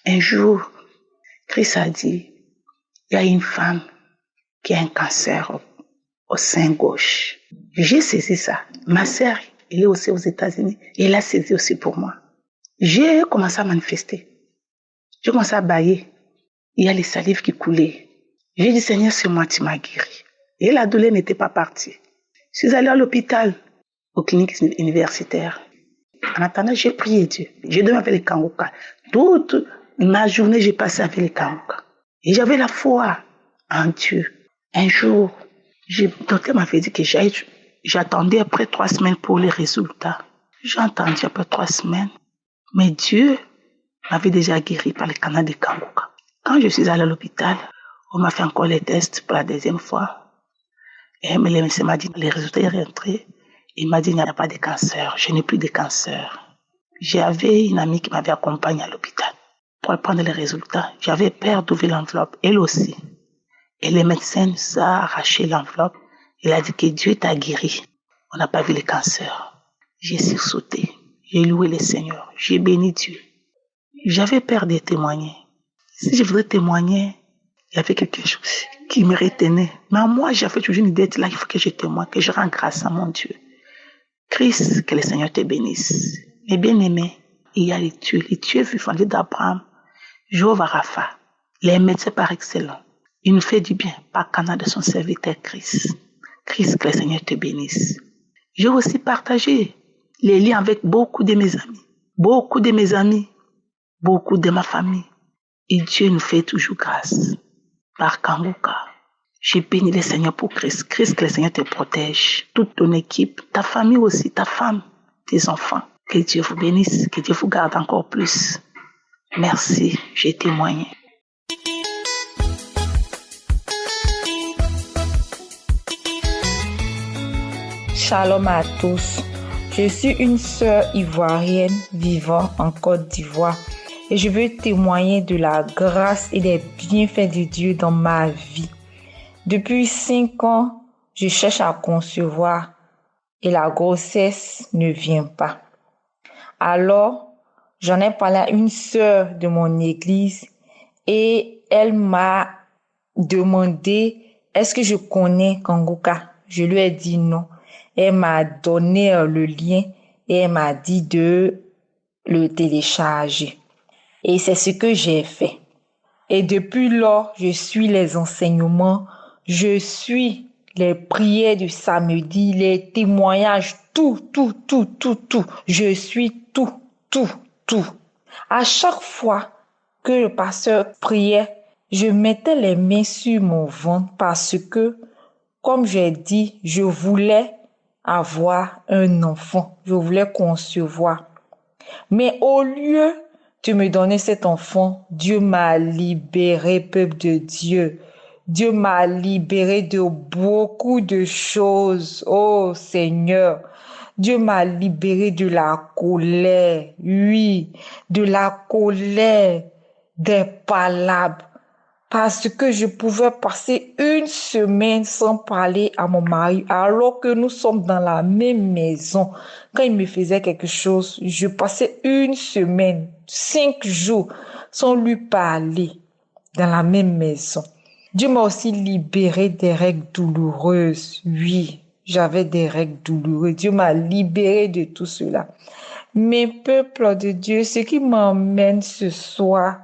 Un jour, Christ a dit, il y a une femme qui a un cancer au sein gauche. J'ai saisi ça. Ma sœur, elle est aussi aux États-Unis. Et elle a saisi aussi pour moi. J'ai commencé à manifester. J'ai commencé à bailler. Il y a les salives qui coulaient. J'ai dit, Seigneur, c'est moi, tu m'as guéri. Et la douleur n'était pas partie. Je suis allée à l'hôpital, aux cliniques universitaires. En attendant, j'ai prié Dieu. J'ai dormi avec les Kangoka. Toute ma journée, j'ai passé avec les Kangoka. Et j'avais la foi en Dieu. Un jour, le docteur m'avait dit que j'attendais après 3 semaines pour les résultats. J'ai entendu après 3 semaines. Mais Dieu m'avait déjà guéri par le canal de Kangoka. Quand je suis allée à l'hôpital, on m'a fait encore les tests pour la 2e fois. Et le médecin m'a dit, les résultats sont rentrés. Il m'a dit, il n'y a pas de cancer. Je n'ai plus de cancer. J'avais une amie qui m'avait accompagnée à l'hôpital pour prendre les résultats. J'avais peur d'ouvrir l'enveloppe, elle aussi. Et le médecin nous a arraché l'enveloppe. Il a dit que Dieu t'a guéri. On n'a pas vu le cancer. J'ai sursauté. J'ai loué le Seigneur. J'ai béni Dieu. J'avais peur de témoigner. Si je voulais témoigner, il y avait quelque chose qui me retenait. Mais moi, j'avais toujours une idée, là, il faut que je témoigne, que je rende grâce à mon Dieu. Christ, que le Seigneur te bénisse. Mais bien aimé, il y a les dieux vivants d'Abraham, Jéhovah Rapha, les médecins par excellence. Il nous fait du bien par canal de son serviteur Christ. Christ, que le Seigneur te bénisse. J'ai aussi partagé les liens avec beaucoup de mes amis, beaucoup de ma famille. Et Dieu nous fait toujours grâce. Par Kangoka, j'ai béni le Seigneur pour Christ. Christ, que le Seigneur te protège. Toute ton équipe, ta famille aussi, ta femme, tes enfants. Que Dieu vous bénisse, que Dieu vous garde encore plus. Merci, j'ai témoigné. Shalom à tous. Je suis une sœur ivoirienne vivant en Côte d'Ivoire. Et je veux témoigner de la grâce et des bienfaits de Dieu dans ma vie. Depuis 5 ans, je cherche à concevoir et la grossesse ne vient pas. Alors, j'en ai parlé à une sœur de mon église et elle m'a demandé est-ce que je connais Kangoka. Je lui ai dit non. Elle m'a donné le lien et elle m'a dit de le télécharger. Et c'est ce que j'ai fait. Et depuis lors, je suis les enseignements, je suis les prières du samedi, les témoignages, tout. Je suis tout. À chaque fois que le pasteur priait, je mettais les mains sur mon ventre parce que, comme j'ai dit, je voulais avoir un enfant. Je voulais concevoir. Mais au lieu de me donner cet enfant, Dieu m'a libéré, peuple de Dieu. Dieu m'a libéré de beaucoup de choses. Oh Seigneur, Dieu m'a libéré de la colère. Oui, de la colère, des palabres. Parce que je pouvais passer 1 semaine sans parler à mon mari alors que nous sommes dans la même maison. Quand il me faisait quelque chose, je passais 1 semaine, 5 jours sans lui parler dans la même maison. Dieu m'a aussi libéré des règles douloureuses. Oui, j'avais des règles douloureuses. Dieu m'a libéré de tout cela. Mais peuple de Dieu, ce qui m'emmène ce soir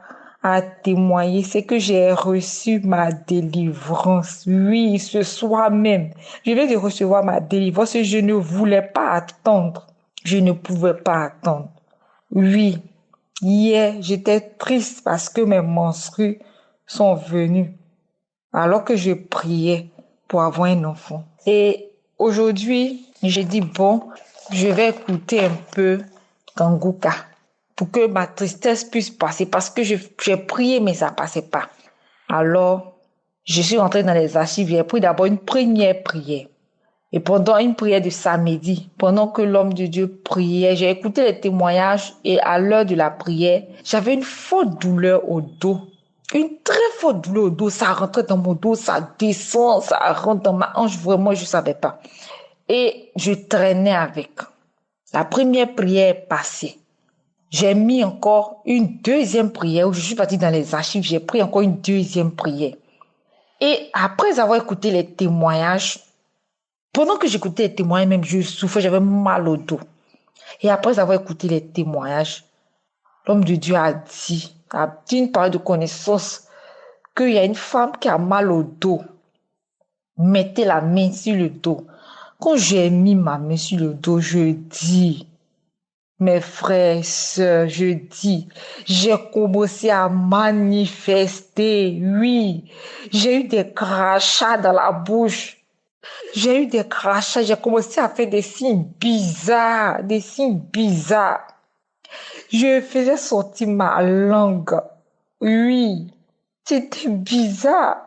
à témoigner, c'est que j'ai reçu ma délivrance. Oui, ce soir même, je viens de recevoir ma délivrance et je ne voulais pas attendre. Je ne pouvais pas attendre. Oui, hier, j'étais triste parce que mes menstrues sont venues alors que je priais pour avoir un enfant. Et aujourd'hui, j'ai dit bon, je vais écouter un peu Kangoka pour que ma tristesse puisse passer parce que j'ai prié mais ça passait pas. Alors, je suis rentrée dans les archives, j'ai pris d'abord une première prière. Et pendant une prière de samedi, pendant que l'homme de Dieu priait, j'ai écouté les témoignages et à l'heure de la prière, j'avais une forte douleur au dos. Une très forte douleur au dos, ça rentrait dans mon dos, ça descend, ça rentre dans ma hanche, vraiment je savais pas. Et je traînais avec. La première prière est passée. J'ai mis encore une deuxième prière où je suis partie dans les archives, j'ai pris encore une deuxième prière. Et après avoir écouté les témoignages, pendant que j'écoutais les témoignages, même je souffrais, j'avais mal au dos. Et après avoir écouté les témoignages, l'homme de Dieu a dit une parole de connaissance qu'il y a une femme qui a mal au dos. Mettez la main sur le dos. Quand j'ai mis ma main sur le dos, je dis, mes frères et sœurs, je dis, j'ai commencé à manifester, oui. J'ai eu des crachats dans la bouche. J'ai eu des crachats, j'ai commencé à faire des signes bizarres. Je faisais sortir ma langue. Oui, c'était bizarre.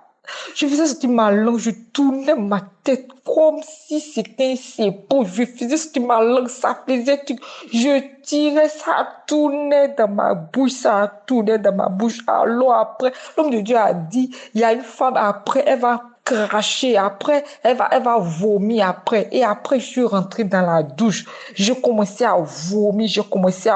Je faisais sortir ma langue, je tournais ma tête comme si c'était un serpent. Je faisais sortir ma langue, ça faisait tout. Je tirais, ça tournait dans ma bouche. Alors après, l'homme de Dieu a dit, il y a une femme après, elle va cracher, après, elle va vomir après. Et après, je suis rentrée dans la douche. Je commençais à vomir, on commençait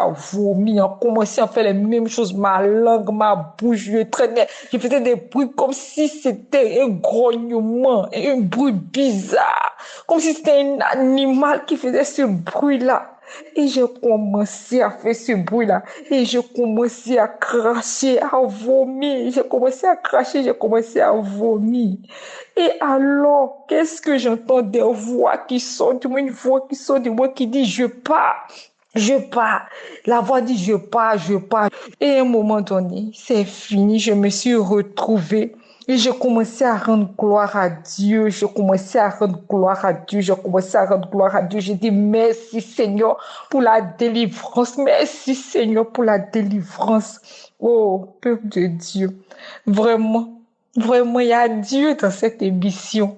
à faire les mêmes choses. Ma langue, ma bouche, je traînais. Je faisais des bruits comme si c'était un grognement, un bruit bizarre. Comme si c'était un animal qui faisait ce bruit-là. Et j'ai commencé à faire ce bruit-là. Et je commençais à cracher, à vomir. J'ai commencé à vomir. Et alors, qu'est-ce que j'entends? Des voix qui sortent de moi, une voix qui sort de moi qui dit, je pars. La voix dit, je pars. Et à un moment donné, c'est fini, je me suis retrouvée. Et je commençais à rendre gloire à Dieu. J'ai dit merci Seigneur pour la délivrance. Oh, peuple de Dieu. Vraiment, il y a Dieu dans cette émission.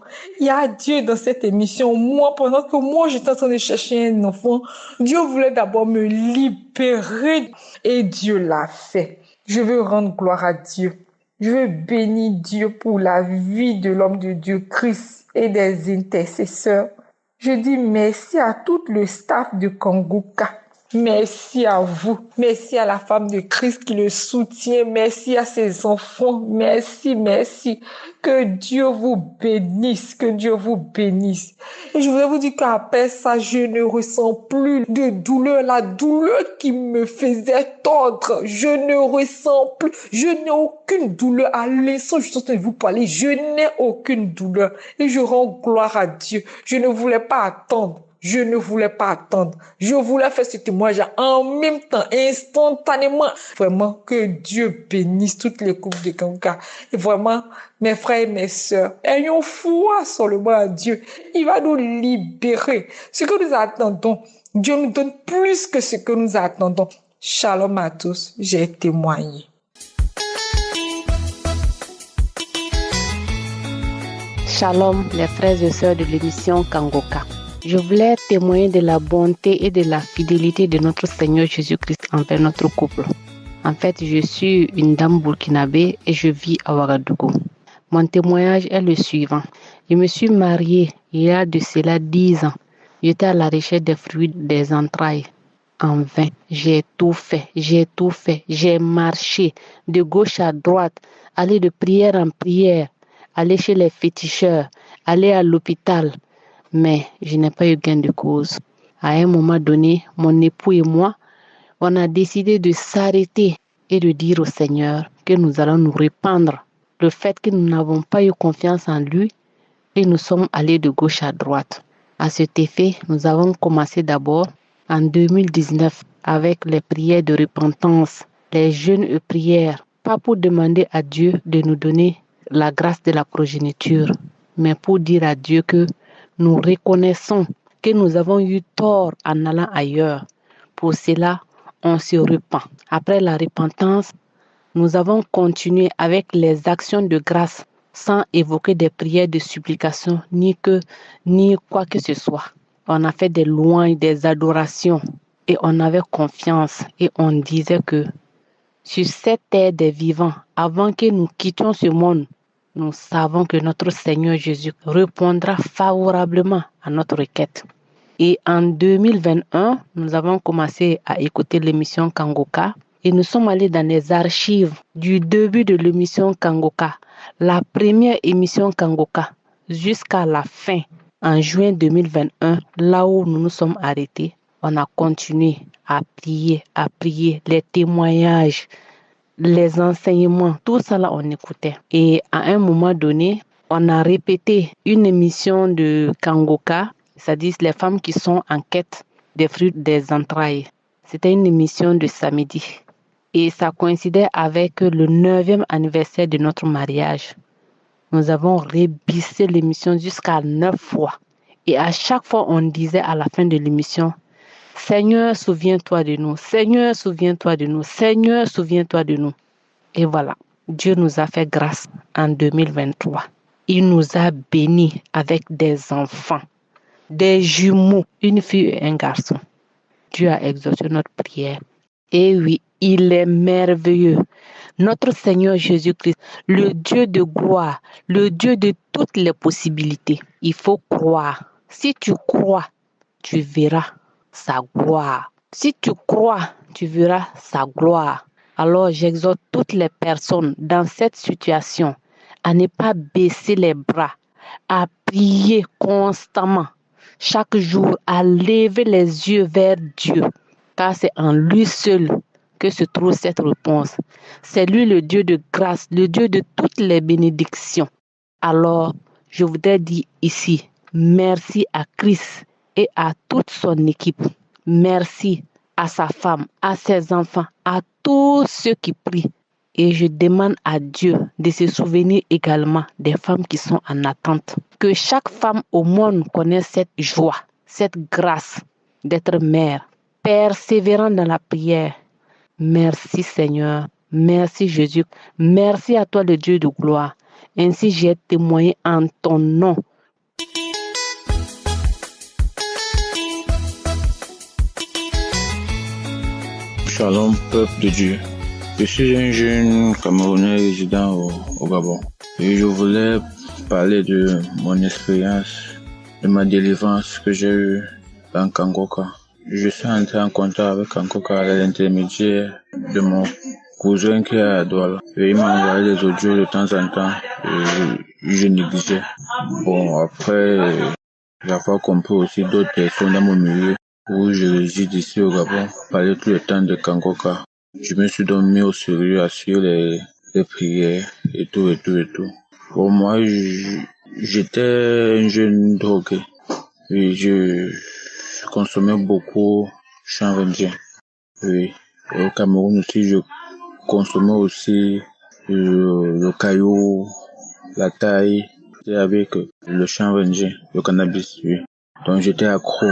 Moi, pendant que moi, j'étais en train de chercher un enfant, Dieu voulait d'abord me libérer. Et Dieu l'a fait. Je veux rendre gloire à Dieu. Je veux bénir Dieu pour la vie de l'homme de Dieu, Christ, et des intercesseurs. Je dis merci à tout le staff de Kanguka. Merci à vous. Merci à la femme de Christ qui le soutient. Merci à ses enfants. Merci. Que Dieu vous bénisse. Et je voudrais vous dire qu'après ça, je ne ressens plus de douleur. La douleur qui me faisait tordre, je ne ressens plus. Je n'ai aucune douleur. À l'instant, je suis en train de vous parler. Je n'ai aucune douleur. Et je rends gloire à Dieu. Je ne voulais pas attendre. Je voulais faire ce témoignage en même temps, instantanément. Vraiment, que Dieu bénisse toutes les couples de Kanguka. Et vraiment, mes frères et mes sœurs, ayons foi seulement à Dieu. Il va nous libérer. Ce que nous attendons, Dieu nous donne plus que ce que nous attendons. Shalom à tous, j'ai témoigné. Shalom, les frères et sœurs de l'émission Kanguka. Je voulais témoigner de la bonté et de la fidélité de notre Seigneur Jésus-Christ envers notre couple. En fait, je suis une dame burkinabé et je vis à Ouagadougou. Mon témoignage est le suivant. Je me suis mariée il y a de cela 10 ans. J'étais à la recherche des fruits des entrailles. En vain, j'ai tout fait. J'ai marché de gauche à droite, aller de prière en prière, aller chez les féticheurs, aller à l'hôpital. Mais je n'ai pas eu gain de cause. À un moment donné, mon époux et moi, on a décidé de s'arrêter et de dire au Seigneur que nous allons nous répandre le fait que nous n'avons pas eu confiance en lui et nous sommes allés de gauche à droite. À cet effet, nous avons commencé d'abord en 2019 avec les prières de repentance, les jeûnes et prières, pas pour demander à Dieu de nous donner la grâce de la progéniture, mais pour dire à Dieu que nous reconnaissons que nous avons eu tort en allant ailleurs. Pour cela, on se repent. Après la repentance, nous avons continué avec les actions de grâce sans évoquer des prières de supplication ni quoi que ce soit. On a fait des louanges, des adorations et on avait confiance et on disait que sur cette terre des vivants, avant que nous quittions ce monde, nous savons que notre Seigneur Jésus répondra favorablement à notre requête. Et en 2021, nous avons commencé à écouter l'émission Kanguka et nous sommes allés dans les archives du début de l'émission Kanguka, la première émission Kanguka, jusqu'à la fin, en juin 2021, là où nous nous sommes arrêtés. On a continué à prier, les témoignages, les enseignements, tout ça là, on écoutait. Et à un moment donné, on a répété une émission de Kangoka, c'est-à-dire les femmes qui sont en quête des fruits des entrailles. C'était une émission de samedi. Et ça coïncidait avec le 9e anniversaire de notre mariage. Nous avons rebissé l'émission jusqu'à 9 fois. Et à chaque fois, on disait à la fin de l'émission, Seigneur, souviens-toi de nous. Seigneur, souviens-toi de nous. Seigneur, souviens-toi de nous. Et voilà, Dieu nous a fait grâce en 2023. Il nous a bénis avec des enfants, des jumeaux, une fille et un garçon. Dieu a exaucé notre prière. Et oui, il est merveilleux. Notre Seigneur Jésus-Christ, le Dieu de gloire, le Dieu de toutes les possibilités. Il faut croire. Si tu crois, tu verras sa gloire. Si tu crois, tu verras sa gloire. Alors j'exhorte toutes les personnes dans cette situation à ne pas baisser les bras, à prier constamment, chaque jour, à lever les yeux vers Dieu, car c'est en lui seul que se trouve cette réponse. C'est lui le Dieu de grâce, le Dieu de toutes les bénédictions. Alors, je voudrais dire ici, merci à Christ et à toute son équipe. Merci à sa femme, à ses enfants, à tous ceux qui prient. Et je demande à Dieu de se souvenir également des femmes qui sont en attente. Que chaque femme au monde connaisse cette joie, cette grâce d'être mère, persévérant dans la prière. Merci Seigneur, merci Jésus, merci à toi le Dieu de gloire. Ainsi j'ai témoigné en ton nom. Shalom peuple de Dieu. Je suis un jeune Camerounais résident au Gabon et je voulais parler de mon expérience, de ma délivrance que j'ai eue dans Kangoka. Je suis entré en contact avec Kangoka à l'intermédiaire de mon cousin qui est à Douala. Et il m'a envoyé des audios de temps en temps et je négligeais. Bon, après, j'ai compris aussi d'autres personnes dans mon milieu où je réside ici au Gabon parlaient tout le temps de Kangoka. Je me suis donc mis au sérieux à suivre les prières et tout. Pour moi, j'étais un jeune drogué et je consommais beaucoup chanvre indien. Oui. Et au Cameroun aussi, je consommais aussi le caillou, la taille, avec le chanvre indien, le cannabis, oui. Donc j'étais accro,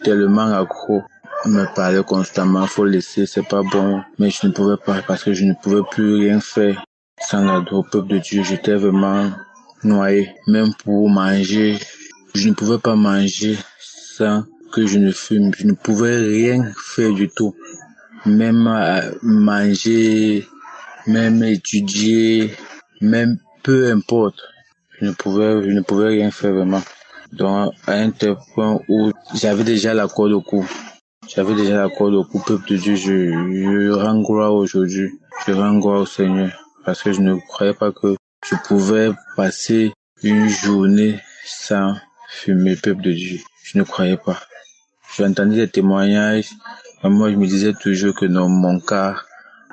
tellement accro. On me parlait constamment, faut laisser, c'est pas bon. Mais je ne pouvais pas parce que je ne pouvais plus rien faire sans la drogue, peuple de Dieu. J'étais vraiment noyé. Même pour manger, je ne pouvais pas manger sans que je ne fume. Je ne pouvais rien faire du tout. Même manger, même étudier, même peu importe. Je ne pouvais rien faire vraiment. Donc, à un tel point où j'avais déjà la corde au cou. Peuple de Dieu, je rends gloire aujourd'hui. Je rends gloire au Seigneur. Parce que je ne croyais pas que je pouvais passer une journée sans fumer, peuple de Dieu. Je ne croyais pas. J'entendais des témoignages. Et moi, je me disais toujours que non, mon cas,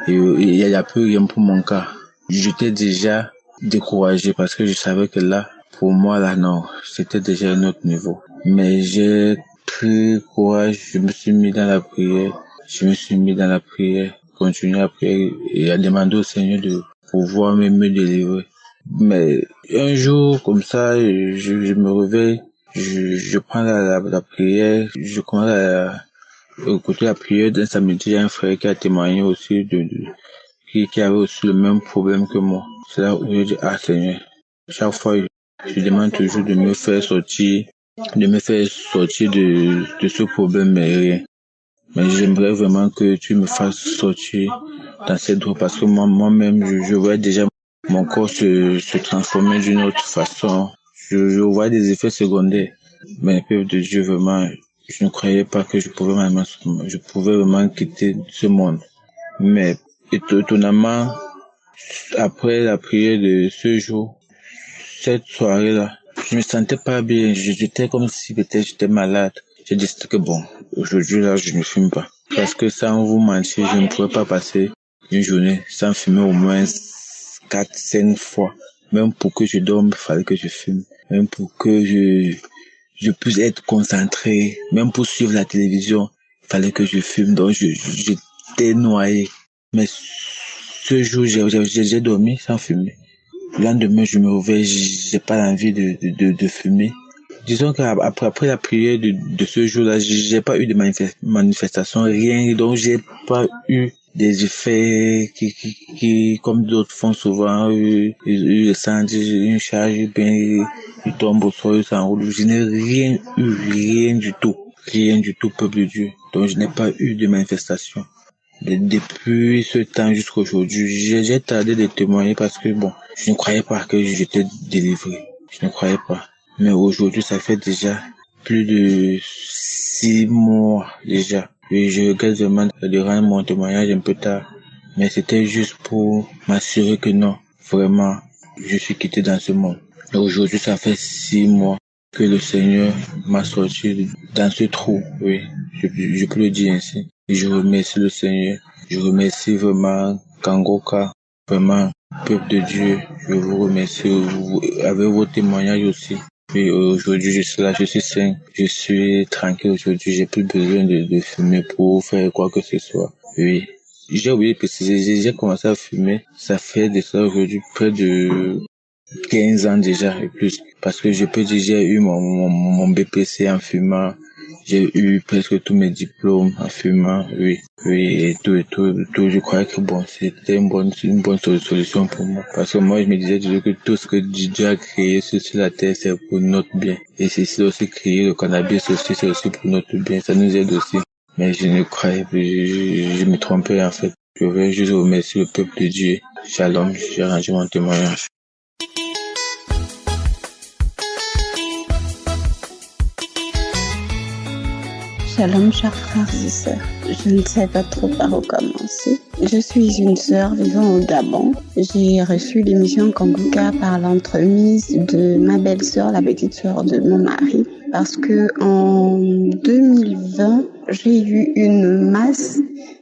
il y a plus rien pour mon cas. J'étais déjà découragé parce que je savais que là, pour moi, là, non, c'était déjà un autre niveau. Mais j'ai pris courage, je me suis mis dans la prière, continuer à prier et à demander au Seigneur de pouvoir me délivrer. Mais un jour, comme ça, je me réveille, je prends la prière, je commence à écouter la prière d'un samedi. Il y a un frère qui a témoigné aussi qui avait aussi le même problème que moi. C'est là où je dis, ah Seigneur, chaque fois, je demande toujours de me faire sortir de ce problème, mais rien. Mais j'aimerais vraiment que tu me fasses sortir dans cette drogue parce que moi-même, je vois déjà mon corps se transformer d'une autre façon. Je vois des effets secondaires. Mais peuple de Dieu, vraiment, je ne croyais pas que je pouvais vraiment quitter ce monde. Mais étonnamment, après la prière de ce jour, cette soirée-là, je me sentais pas bien. J'étais comme si peut-être j'étais malade. J'ai dit que bon, aujourd'hui là, je ne fume pas. Parce que sans vous mentir, je ne pouvais pas passer une journée sans fumer au moins 4-5 fois. Même pour que je dorme, il fallait que je fume. Même pour que je puisse être concentré, même pour suivre la télévision, il fallait que je fume. Donc j'étais noyé. Mais ce jour, j'ai dormi sans fumer. Le lendemain, je me réveille, j'ai pas l'envie de fumer. Disons qu'après la prière de ce jour-là, j'ai pas eu de manifestation, rien, donc j'ai pas eu des effets qui comme d'autres font souvent, ils sentent une charge, bien, ils tombent au sol, ils s'enroulent. Je n'ai rien du tout, peuple de Dieu. Donc je n'ai pas eu de manifestation. Depuis ce temps jusqu'à aujourd'hui, j'ai tardé de témoigner parce que bon, je ne croyais pas que j'étais délivré. Je ne croyais pas. Mais aujourd'hui, ça fait déjà plus de 6 mois déjà. Et je regrette vraiment de rendre mon témoignage un peu tard. Mais c'était juste pour m'assurer que non, vraiment, je suis quitté dans ce monde. Et aujourd'hui, ça fait 6 mois que le Seigneur m'a sorti dans ce trou. Oui, je peux le dire ainsi. Et je remercie le Seigneur. Je remercie vraiment Kangoka. Vraiment, peuple de Dieu, je vous remercie avec vos témoignages aussi. Puis aujourd'hui, je suis là, je suis sain, je suis tranquille aujourd'hui, j'ai plus besoin de fumer pour faire quoi que ce soit. Oui. J'ai oublié de préciser, j'ai commencé à fumer, ça fait de ça aujourd'hui près de 15 ans déjà et plus. Parce que je peux dire, j'ai eu mon BPC en fumant, j'ai eu presque tous mes diplômes en fumant, oui, et tout, je croyais que bon, c'était une bonne solution pour moi. Parce que moi, je me disais toujours que tout ce que Dieu a créé sur la terre, c'est pour notre bien. Et c'est aussi créé, le cannabis aussi, c'est aussi pour notre bien, ça nous aide aussi. Mais je ne croyais plus, je me trompais en fait. Je veux juste remercier le peuple de Dieu. Shalom, j'ai rendu mon témoignage. Shalom, chers frères et sœurs. Je ne sais pas trop par où commencer. Je suis une sœur vivant au Gabon. J'ai reçu l'émission Kangoka par l'entremise de ma belle-sœur, la petite sœur de mon mari. Parce que en 2020, j'ai eu une masse.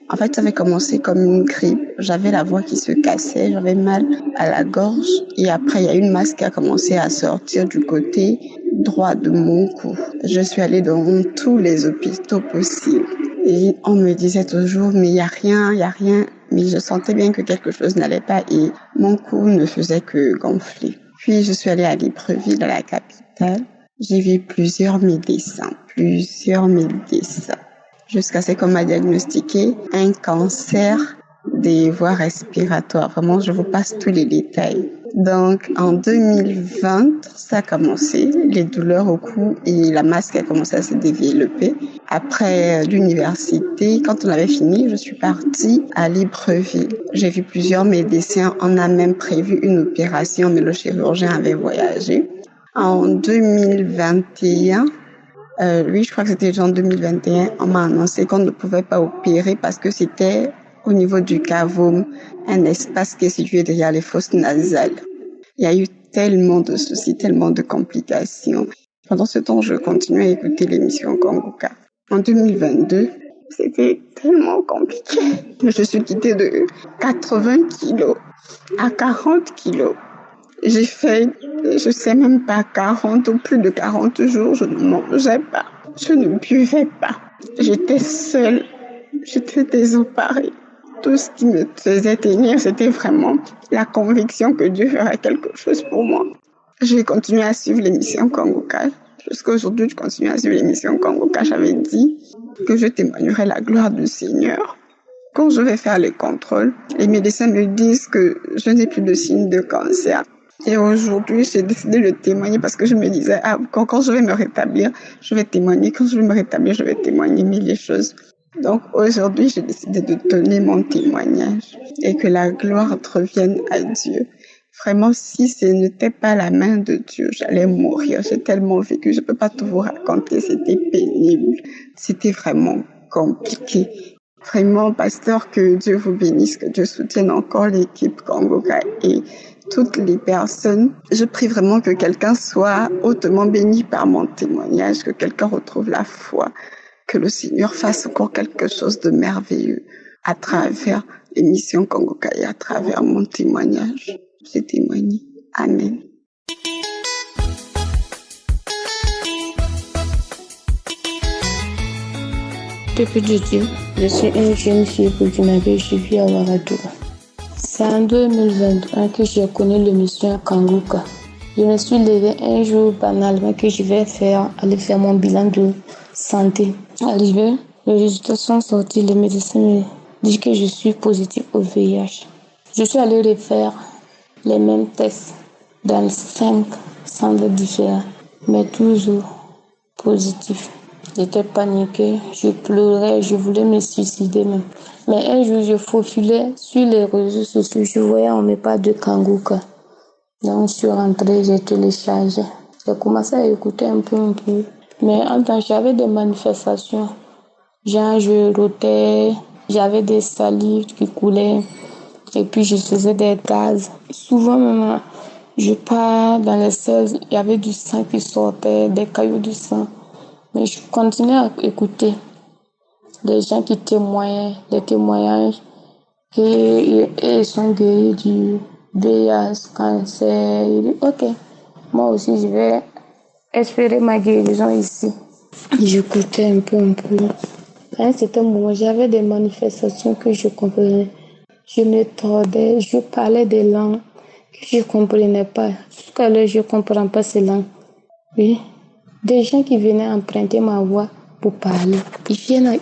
En fait, ça avait commencé comme une grippe. J'avais la voix qui se cassait, j'avais mal à la gorge. Et après, il y a une masse qui a commencé à sortir du côté droit de mon cou. Je suis allée dans tous les hôpitaux possibles. Et on me disait toujours, mais il y a rien. Mais je sentais bien que quelque chose n'allait pas et mon cou ne faisait que gonfler. Puis, je suis allée à Libreville, à la capitale. J'ai vu plusieurs médecins. Jusqu'à ce qu'on m'a diagnostiqué un cancer des voies respiratoires. Vraiment, je vous passe tous les détails. Donc, en 2020, ça a commencé, les douleurs au cou et la masse qui a commencé à se développer. Après l'université, quand on avait fini, je suis partie à Libreville. J'ai vu plusieurs médecins, on a même prévu une opération, mais le chirurgien avait voyagé. En 2021, je crois que c'était en 2021, on m'a annoncé qu'on ne pouvait pas opérer parce que c'était au niveau du cavum, un espace qui est situé derrière les fosses nasales. Il y a eu tellement de soucis, tellement de complications. Pendant ce temps, je continuais à écouter l'émission Kangoka. En 2022, c'était tellement compliqué. Je suis quittée de 80 kilos à 40 kilos. J'ai fait, je sais même pas, 40 ou plus de 40 jours, je ne mangeais pas, je ne buvais pas. J'étais seule, j'étais désemparée. Tout ce qui me faisait tenir, c'était vraiment la conviction que Dieu ferait quelque chose pour moi. J'ai continué à suivre l'émission Kangoka. Jusqu'à aujourd'hui, je continue à suivre l'émission Kangoka. J'avais dit que je témoignerais la gloire du Seigneur. Quand je vais faire les contrôles, les médecins me disent que je n'ai plus de signes de cancer. Et aujourd'hui, j'ai décidé de témoigner parce que je me disais, quand je vais me rétablir, je vais témoigner. Quand je vais me rétablir, je vais témoigner mille les choses. Donc aujourd'hui, j'ai décidé de donner mon témoignage et que la gloire revienne à Dieu. Vraiment, si ce n'était pas la main de Dieu, j'allais mourir. J'ai tellement vécu, je peux pas tout vous raconter, c'était pénible. C'était vraiment compliqué. Vraiment, pasteur, que Dieu vous bénisse, que Dieu soutienne encore l'équipe Kangoka et toutes les personnes. Je prie vraiment que quelqu'un soit hautement béni par mon témoignage, que quelqu'un retrouve la foi, que le Seigneur fasse encore quelque chose de merveilleux. à travers l'émission Kangoka et à travers mon témoignage. J'ai témoigné. Amen. Depuis de Dieu, je suis une jeune fille burkinabé, je vis à Ouagadougou. C'est en 2021 que j'ai connu l'émission Kangoka. Je me suis levée un jour banalement que je vais aller faire mon bilan de santé. Arrivé, les résultats sont sortis, les médecins me disent que je suis positive au VIH. Je suis allée refaire les mêmes tests dans 5 centres différents, mais toujours positif. J'étais paniquée, je pleurais, je voulais me suicider même. Mais un jour, je faufilais sur les réseaux sociaux, je voyais on me parle de Kangoka. Donc, je suis rentrée, j'ai téléchargé. J'ai commencé à écouter un peu. Mais en temps, j'avais des manifestations. Genre, je rotais, j'avais des salives qui coulaient. Et puis, je faisais des gaz. Souvent, même, je pars dans les selles, il y avait du sang qui sortait, des cailloux de sang. Mais je continuais à écouter des gens qui témoignaient, des témoignages qu'ils sont guéris du VIH, cancer. Je dis, ok, moi aussi je vais espérer ma guérison ici. J'écoutais un peu. À un certain moment, j'avais des manifestations que je comprenais. Je me tordais, je parlais des langues que je ne comprenais pas. Jusqu'à l'heure, je ne comprends pas ces langues. Oui. Des gens qui venaient emprunter ma voix pour parler.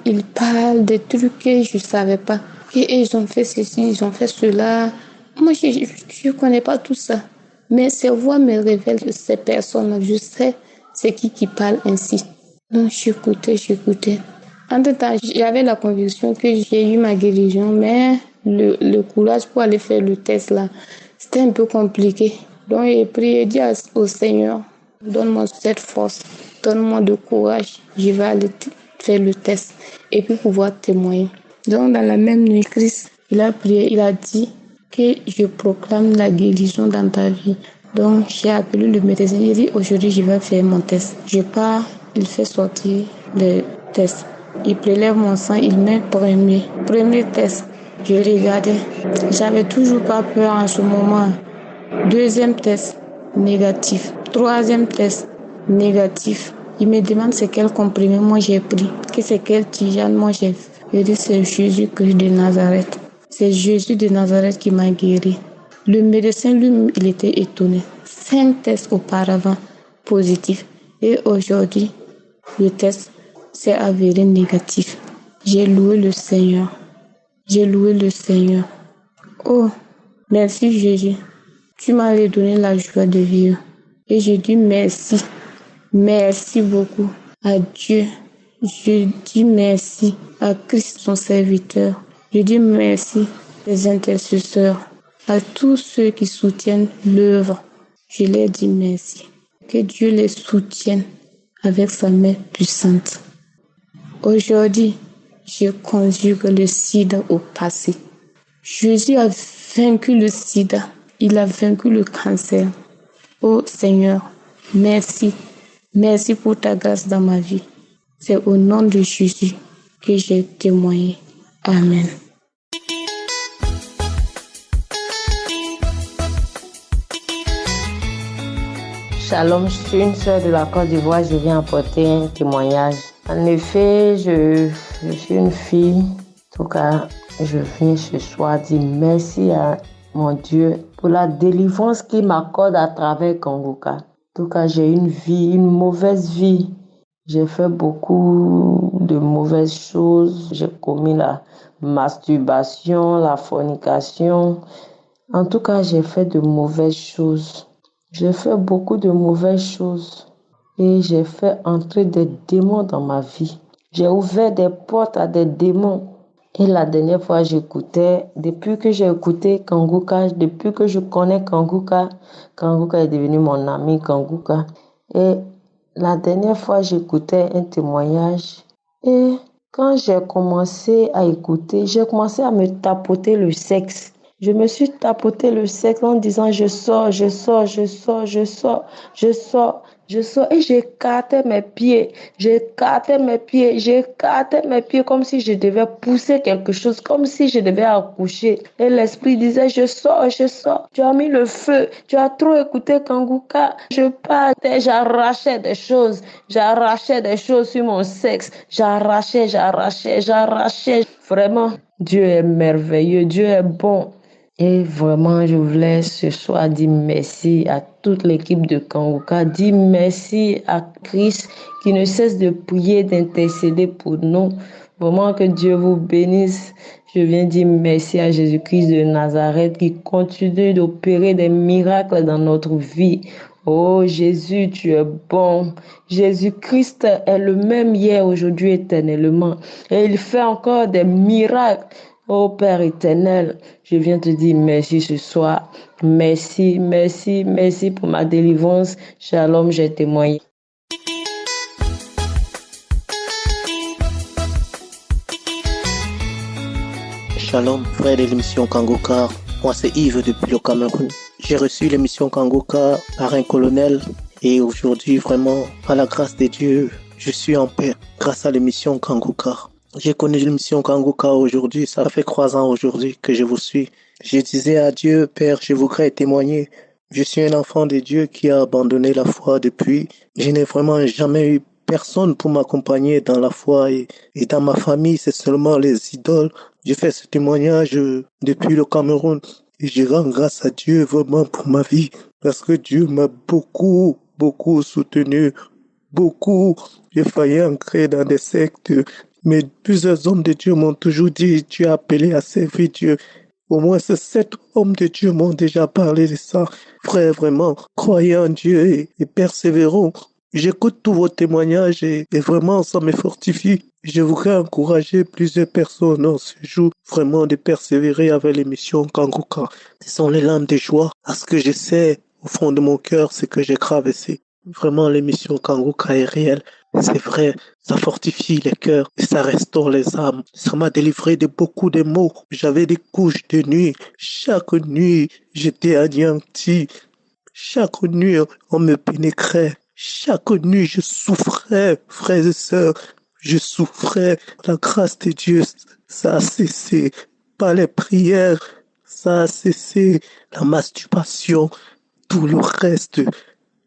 Ils parlent des trucs que je ne savais pas. Et ils ont fait ceci, ils ont fait cela. Moi, je ne connais pas tout ça. Mais ces voix me révèlent ces personnes. Je sais c'est qui parle ainsi. Donc, j'écoutais. En tout temps, j'avais la conviction que j'ai eu ma guérison, mais le courage pour aller faire le test là, c'était un peu compliqué. Donc, j'ai prié, dit au Seigneur, donne-moi cette force, donne-moi de courage. Je vais aller faire le test et puis pouvoir témoigner. Donc, dans la même nuit, Christ, il a prié, il a dit que je proclame la guérison dans ta vie. Donc, j'ai appelé le médecin, il dit, aujourd'hui, je vais faire mon test. Je pars, il fait sortir le test. Il prélève mon sang, il met premier test. Je regardais, j'avais toujours pas peur en ce moment. Deuxième test, négatif. Troisième test, négatif. Il me demande c'est quel comprimé moi j'ai pris, que c'est quel tisane moi j'ai fait. Je dis c'est Jésus-Christ de Nazareth. C'est Jésus de Nazareth qui m'a guéri. Le médecin lui, il était étonné. 5 tests auparavant positifs. Et aujourd'hui, le test s'est avéré négatif. J'ai loué le Seigneur. Oh, merci Jésus. Tu m'avais donné la joie de vivre. Et je dis merci. Merci beaucoup à Dieu. Je dis merci à Christ, son serviteur. Je dis merci aux intercesseurs, à tous ceux qui soutiennent l'œuvre. Je leur dis merci. Que Dieu les soutienne avec sa main puissante. Aujourd'hui, je conjugue le sida au passé. Jésus a vaincu le sida. Il a vaincu le cancer. Oh Seigneur, merci. Merci pour ta grâce dans ma vie. C'est au nom de Jésus que j'ai témoigné. Amen. Shalom, je suis une sœur de la Côte d'Ivoire, je viens apporter un témoignage. En effet, je suis une fille. En tout cas, je viens ce soir dire merci à mon Dieu pour la délivrance qu'il m'accorde à travers Kangoka. En tout cas, j'ai une mauvaise vie. J'ai fait beaucoup de mauvaises choses. J'ai commis la masturbation, la fornication. En tout cas, j'ai fait de mauvaises choses. J'ai fait beaucoup de mauvaises choses. Et j'ai fait entrer des démons dans ma vie. J'ai ouvert des portes à des démons. Et la dernière fois, j'écoutais, depuis que j'ai écouté Kangoka, depuis que je connais Kangoka, Kangoka est devenu mon ami Kangoka. Et la dernière fois, j'écoutais un témoignage. Et quand j'ai commencé à écouter, j'ai commencé à me tapoter le sexe. Je me suis tapoté le sexe en disant je sors. Je sors et j'écartais mes pieds comme si je devais pousser quelque chose, comme si je devais accoucher. Et l'esprit disait, je sors. Tu as mis le feu, tu as trop écouté Kanguka. Je partais, j'arrachais des choses sur mon sexe. J'arrachais. Vraiment, Dieu est merveilleux, Dieu est bon. Et vraiment, je voulais ce soir dire merci à toute l'équipe de Kanguka, dire merci à Christ qui ne cesse de prier, d'intercéder pour nous. Vraiment que Dieu vous bénisse. Je viens dire merci à Jésus-Christ de Nazareth qui continue d'opérer des miracles dans notre vie. Oh Jésus, tu es bon. Jésus-Christ est le même hier, aujourd'hui, éternellement. Et il fait encore des miracles. Oh Père éternel, je viens te dire merci ce soir. Merci pour ma délivrance. Shalom, j'ai témoigné. Shalom, frère de l'émission Kanguka. Moi, c'est Yves depuis le Cameroun. J'ai reçu l'émission Kanguka par un colonel et aujourd'hui, vraiment, par la grâce de Dieu, je suis en paix grâce à l'émission Kanguka. J'ai connu l'émission Kanguka aujourd'hui, ça fait 3 ans aujourd'hui que je vous suis. Je disais à Dieu, Père, je voudrais témoigner. Je suis un enfant de Dieu qui a abandonné la foi depuis. Je n'ai vraiment jamais eu personne pour m'accompagner dans la foi et dans ma famille, c'est seulement les idoles. J'ai fait ce témoignage depuis le Cameroun et je rends grâce à Dieu vraiment pour ma vie parce que Dieu m'a beaucoup soutenu, beaucoup. J'ai failli entrer dans des sectes, mais plusieurs hommes de Dieu m'ont toujours dit, tu es appelé à servir Dieu. Au moins, 7 hommes de Dieu m'ont déjà parlé de ça. Frère, vraiment, croyez en Dieu et persévérons. J'écoute tous vos témoignages et vraiment, ça me fortifie. Je voudrais encourager plusieurs personnes en ce jour, vraiment de persévérer avec l'émission Kanguka. Ce sont les larmes de joie, parce que je sais, au fond de mon cœur, ce que j'ai traversé. Vraiment, l'émission Kanguka est réelle. C'est vrai, ça fortifie les cœurs et ça restaure les âmes. Ça m'a délivré de beaucoup de maux. J'avais des couches de nuit. Chaque nuit, j'étais anéanti. Chaque nuit, on me pénétrait. Chaque nuit, je souffrais, frères et sœurs. Je souffrais. La grâce de Dieu, ça a cessé. Par les prières, ça a cessé. La masturbation, tout le reste.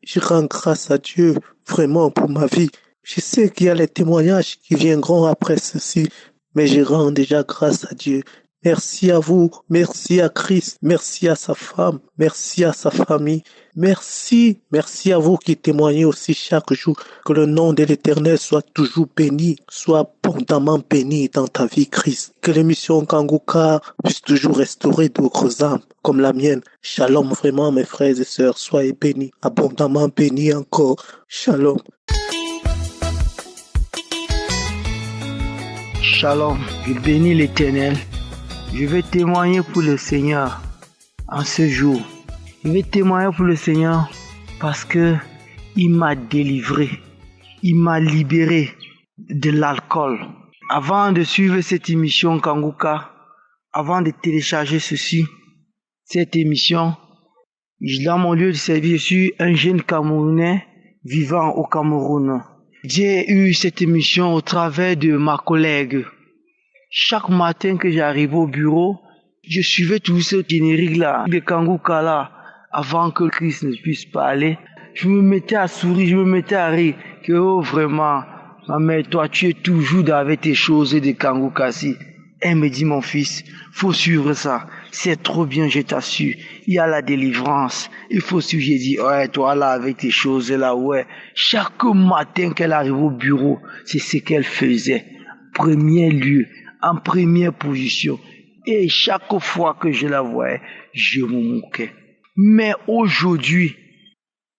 Je rends grâce à Dieu vraiment pour ma vie. Je sais qu'il y a les témoignages qui viendront après ceci, mais je rends déjà grâce à Dieu. Merci à vous, merci à Christ, merci à sa femme, merci à sa famille. Merci à vous qui témoignez aussi chaque jour. Que le nom de l'Éternel soit toujours béni, soit abondamment béni dans ta vie, Christ. Que l'émission Kanguka puisse toujours restaurer d'autres âmes comme la mienne. Shalom vraiment mes frères et sœurs, soyez bénis, abondamment bénis encore. Shalom. Shalom, je bénis l'Éternel. Je vais témoigner pour le Seigneur en ce jour. Je vais témoigner pour le Seigneur parce que il m'a délivré, il m'a libéré de l'alcool. Avant de suivre cette émission Kanguka, avant de télécharger cette émission, dans mon lieu de service, je suis un jeune Camerounais vivant au Cameroun. J'ai eu cette émission au travers de ma collègue. Chaque matin que j'arrivais au bureau, je suivais tout ce générique-là, de Kanguka là, avant que Christ ne puisse parler. Je me mettais à sourire, je me mettais à rire, que oh vraiment, ma mère, toi tu es toujours avec tes choses de Kanguka-ci. Elle me dit, mon fils, faut suivre ça, c'est trop bien, je t'assure, il y a la délivrance, il faut suivre. J'ai dit, ouais, toi là avec tes choses là, ouais. Chaque matin qu'elle arrive au bureau, c'est ce qu'elle faisait. Premier lieu, en première position. Et chaque fois que je la voyais, je me moquais. Mais aujourd'hui,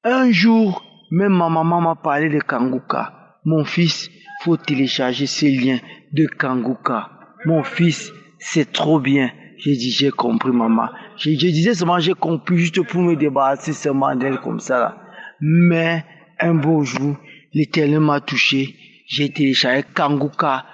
un jour, même ma maman m'a parlé de Kanguka. Mon fils, faut télécharger ces liens de Kanguka. Mon fils, c'est trop bien. J'ai dit, j'ai compris, maman. Je disais seulement, j'ai compris juste pour me débarrasser seulement d'elle comme ça là. Mais un beau jour, l'Éternel m'a touché. J'ai téléchargé Kanguka.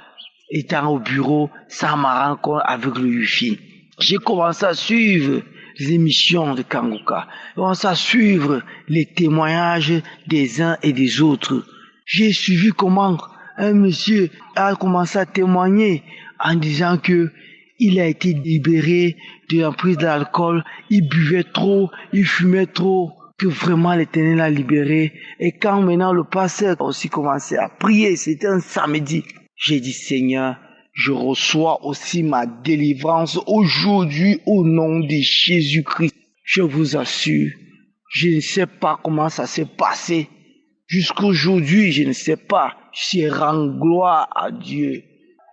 Étant au bureau, ça m'a rencontré avec le Wi-Fi. J'ai commencé à suivre émissions de Kanguka. On va suivre les témoignages des uns et des autres. J'ai suivi comment un monsieur a commencé à témoigner en disant que il a été libéré de l'emprise de l'alcool, il buvait trop, il fumait trop, que vraiment l'Éternel l'a libéré. Et quand maintenant le pasteur a aussi commencé à prier, c'était un samedi, j'ai dit Seigneur, je reçois aussi ma délivrance aujourd'hui au nom de Jésus-Christ. Je vous assure, je ne sais pas comment ça s'est passé. Jusqu'aujourd'hui, je ne sais pas. Je rends gloire à Dieu.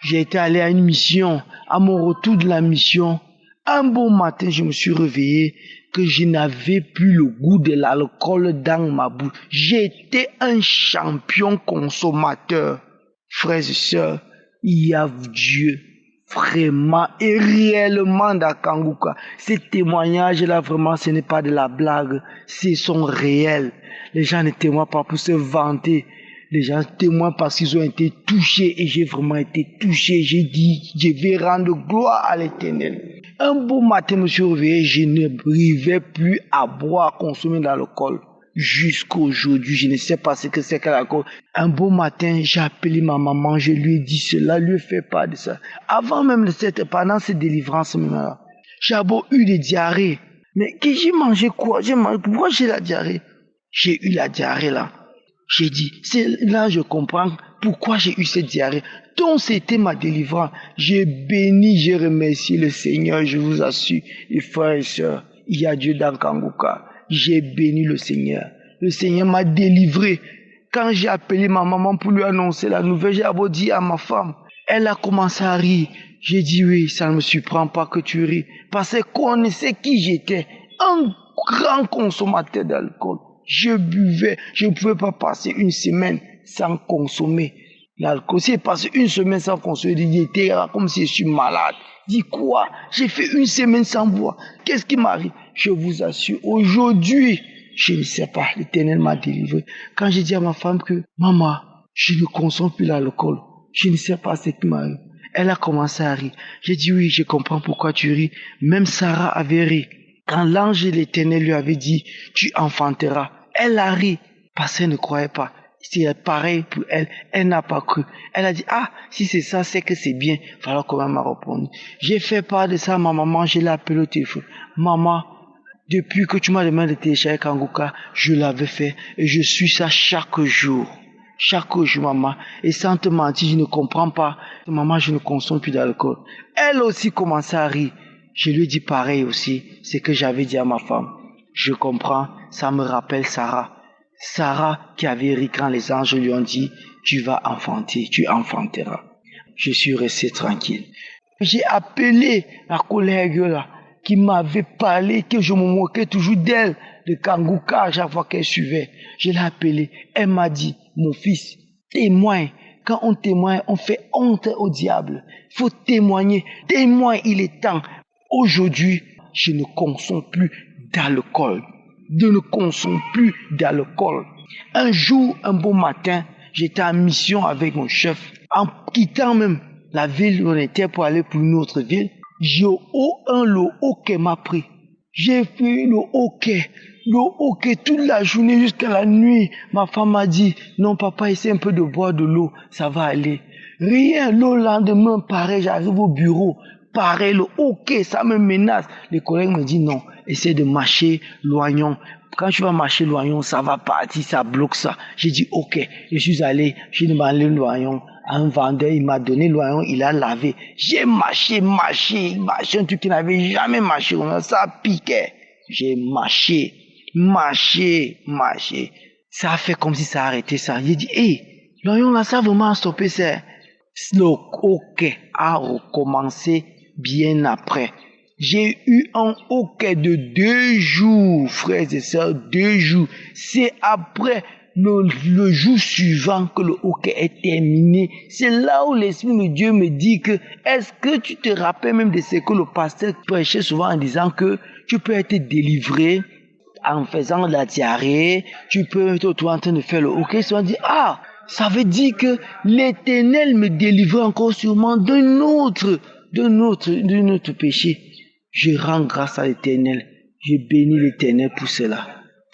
J'ai été allé à une mission. À mon retour de la mission, un bon matin, je me suis réveillé que je n'avais plus le goût de l'alcool dans ma bouche. J'étais un champion consommateur. Frères et sœurs, il y a Dieu vraiment et réellement dans Kanguka. Ces témoignages-là, vraiment, ce n'est pas de la blague. Ils sont réels. Les gens ne témoignent pas pour se vanter. Les gens témoignent parce qu'ils ont été touchés et j'ai vraiment été touché. J'ai dit, je vais rendre gloire à l'Éternel. Un beau matin, je me suis réveillé, je n'arrivais plus à boire, à consommer de l'alcool. Jusqu'aujourd'hui, je ne sais pas ce que c'est que l'alcool. Un beau matin, j'ai appelé ma maman, je lui ai dit cela, lui fais pas de ça. Avant même de pendant cette délivrance, j'ai eu des diarrhées. Mais que j'ai mangé quoi? Pourquoi j'ai la diarrhée? J'ai eu la diarrhée là. J'ai dit, c'est là je comprends pourquoi j'ai eu cette diarrhée. Donc c'était ma délivrance. J'ai béni, j'ai remercié le Seigneur, je vous assure. Les frères et sœurs, il y a Dieu dans Kanguka. J'ai béni le Seigneur. Le Seigneur m'a délivré. Quand j'ai appelé ma maman pour lui annoncer la nouvelle, j'ai dit à ma femme. Elle a commencé à rire. J'ai dit oui, ça ne me surprend pas que tu ris. Parce qu'on connaissait qui j'étais. Un grand consommateur d'alcool. Je buvais, je ne pouvais pas passer une semaine sans consommer l'alcool. Si j'ai passé une semaine sans consommer, j'étais comme si je suis malade. Dis quoi? J'ai fait une semaine sans boire. Qu'est-ce qui m'arrive? Je vous assure, aujourd'hui, je ne sais pas, l'Éternel m'a délivré. Quand j'ai dit à ma femme que, maman, je ne consomme plus l'alcool, je ne sais pas ce qui m'arrive. Elle a commencé à rire. J'ai dit oui, je comprends pourquoi tu ris. Même Sarah avait ri. Quand l'ange de l'Éternel lui avait dit, tu enfanteras, elle a ri parce qu'elle ne croyait pas. C'est pareil pour elle, elle n'a pas cru. Elle a dit, ah, si c'est ça, c'est que c'est bien. Voilà comment elle m'a répondu. J'ai fait part de ça à ma maman, je l'ai appelée au téléphone. Maman, depuis que tu m'as demandé de télécharger Kanguka, je l'avais fait et je suis ça chaque jour. Chaque jour, maman. Et sans te mentir, je ne comprends pas. Maman, je ne consomme plus d'alcool. Elle aussi commençait à rire. Je lui ai dit pareil aussi, ce que j'avais dit à ma femme. Je comprends, ça me rappelle Sarah. Sarah qui avait ri quand les anges lui ont dit, tu vas enfanter, tu enfanteras. Je suis resté tranquille. J'ai appelé la collègue là, qui m'avait parlé, que je me moquais toujours d'elle, de Kanguka à chaque fois qu'elle suivait. Je l'ai appelée, elle m'a dit, mon fils, témoigne. Quand on témoigne, on fait honte au diable. Il faut témoigner. Témoigne, il est temps. Aujourd'hui, je ne consomme plus d'alcool. Je ne consomme plus d'alcool. Un jour, un beau matin, j'étais en mission avec mon chef. En quittant même la ville où on était pour aller pour une autre ville, le hockey m'a pris. J'ai fait le hockey toute la journée jusqu'à la nuit. Ma femme m'a dit, non papa, essaie un peu de boire de l'eau, ça va aller. Rien, le lendemain, pareil, j'arrive au bureau. Pareil, le hockey, ça me menace. Les collègues me disent non, essaie de marcher l'oignon. Quand tu vas marcher l'oignon, ça va partir, ça bloque ça. J'ai dit ok, je suis allé, j'ai demandé l'oignon à un vendeur, il m'a donné l'oignon, il a lavé. J'ai marché, un truc qui n'avait jamais marché, ça piquait. J'ai marché. Ça a fait comme si ça arrêtait ça. J'ai dit, l'oignon là, ça a vraiment stoppé ça. Le hockey a recommencé bien après. J'ai eu un hockey de 2 jours, frères et sœurs, 2 jours. C'est après le jour suivant que le hockey est terminé. C'est là où l'Esprit de Dieu me dit que, est-ce que tu te rappelles même de ce que le pasteur prêchait souvent en disant que tu peux être délivré en faisant de la diarrhée, tu peux être en train de faire le hockey, tu vas dire, ça veut dire que l'Éternel me délivre encore sûrement d'un autre péché. Je rends grâce à l'Éternel. Je bénis l'Éternel pour cela.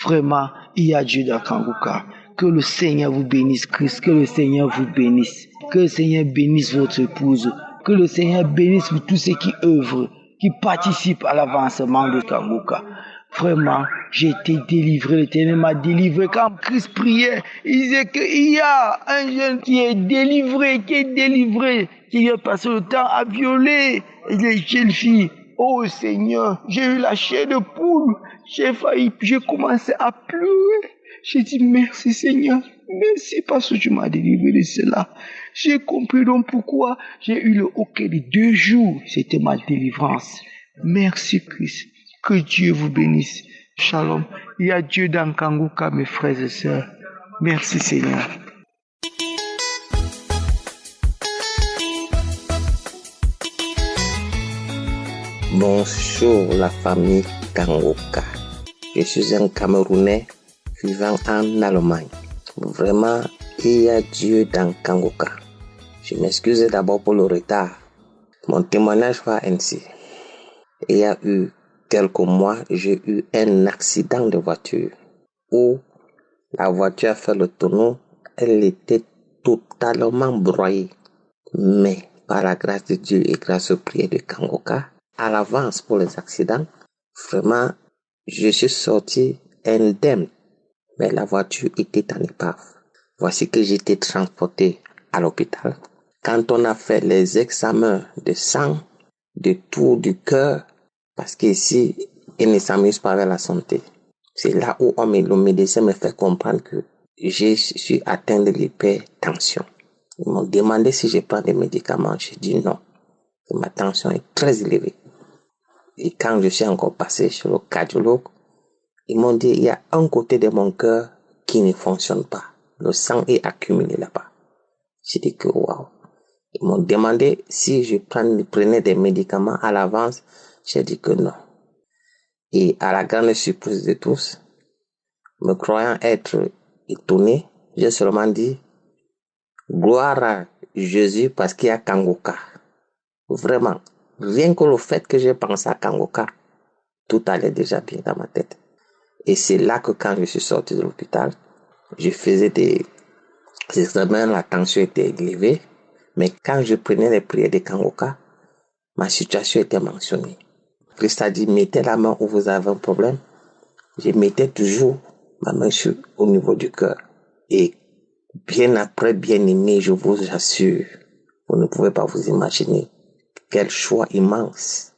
Vraiment, il y a Dieu dans Kanguka. Que le Seigneur vous bénisse, Christ. Que le Seigneur vous bénisse. Que le Seigneur bénisse votre épouse. Que le Seigneur bénisse pour tous ceux qui œuvrent, qui participent à l'avancement de Kanguka. Vraiment, j'ai été délivré. L'Éternel m'a délivré. Quand Christ priait, il disait qu'il y a un jeune qui est délivré, qui vient passer le temps à violer les jeunes filles. Oh Seigneur, j'ai eu la chair de poule. J'ai commencé à pleurer. J'ai dit merci Seigneur. Merci parce que tu m'as délivré de cela. J'ai compris donc pourquoi j'ai eu le hoquet de 2 jours. C'était ma délivrance. Merci Christ. Que Dieu vous bénisse. Shalom. Il y a Dieu dans Kanguka, mes frères et sœurs. Merci Seigneur. Bonjour la famille Kanguka. Je suis un Camerounais vivant en Allemagne. Vraiment, il y a Dieu dans Kanguka. Je m'excuse d'abord pour le retard. Mon témoignage va ainsi. Il y a eu quelques mois, j'ai eu un accident de voiture où la voiture a fait le tonneau. Elle était totalement broyée. Mais par la grâce de Dieu et grâce aux prières de Kanguka, à l'avance pour les accidents, vraiment, je suis sorti indemne. Mais la voiture était en épave. Voici que j'ai été transporté à l'hôpital. Quand on a fait les examens de sang, de tour du cœur, parce qu'ici, ils ne s'amusent pas avec la santé. C'est là où le médecin me fait comprendre que je suis atteint de l'hypertension. Ils m'ont demandé si je prends des médicaments. J'ai dit non. Ma tension est très élevée. Et quand je suis encore passé chez le cardiologue, ils m'ont dit il y a un côté de mon cœur qui ne fonctionne pas. Le sang est accumulé là-bas. J'ai dit que waouh. Ils m'ont demandé si je prenais des médicaments à l'avance. J'ai dit que non. Et à la grande surprise de tous, me croyant être étonné, j'ai seulement dit gloire à Jésus parce qu'il y a Kanguka. Vraiment, rien que le fait que j'ai pensé à Kanguka, tout allait déjà bien dans ma tête. Et c'est là que quand je suis sorti de l'hôpital, je faisais des examens, la tension était élevée, mais quand je prenais les prières de Kanguka, ma situation était mentionnée. Christ a dit, mettez la main où vous avez un problème. Je mettais toujours ma main au niveau du cœur. Et bien après, bien aimé, je vous assure, vous ne pouvez pas vous imaginer quel choix immense.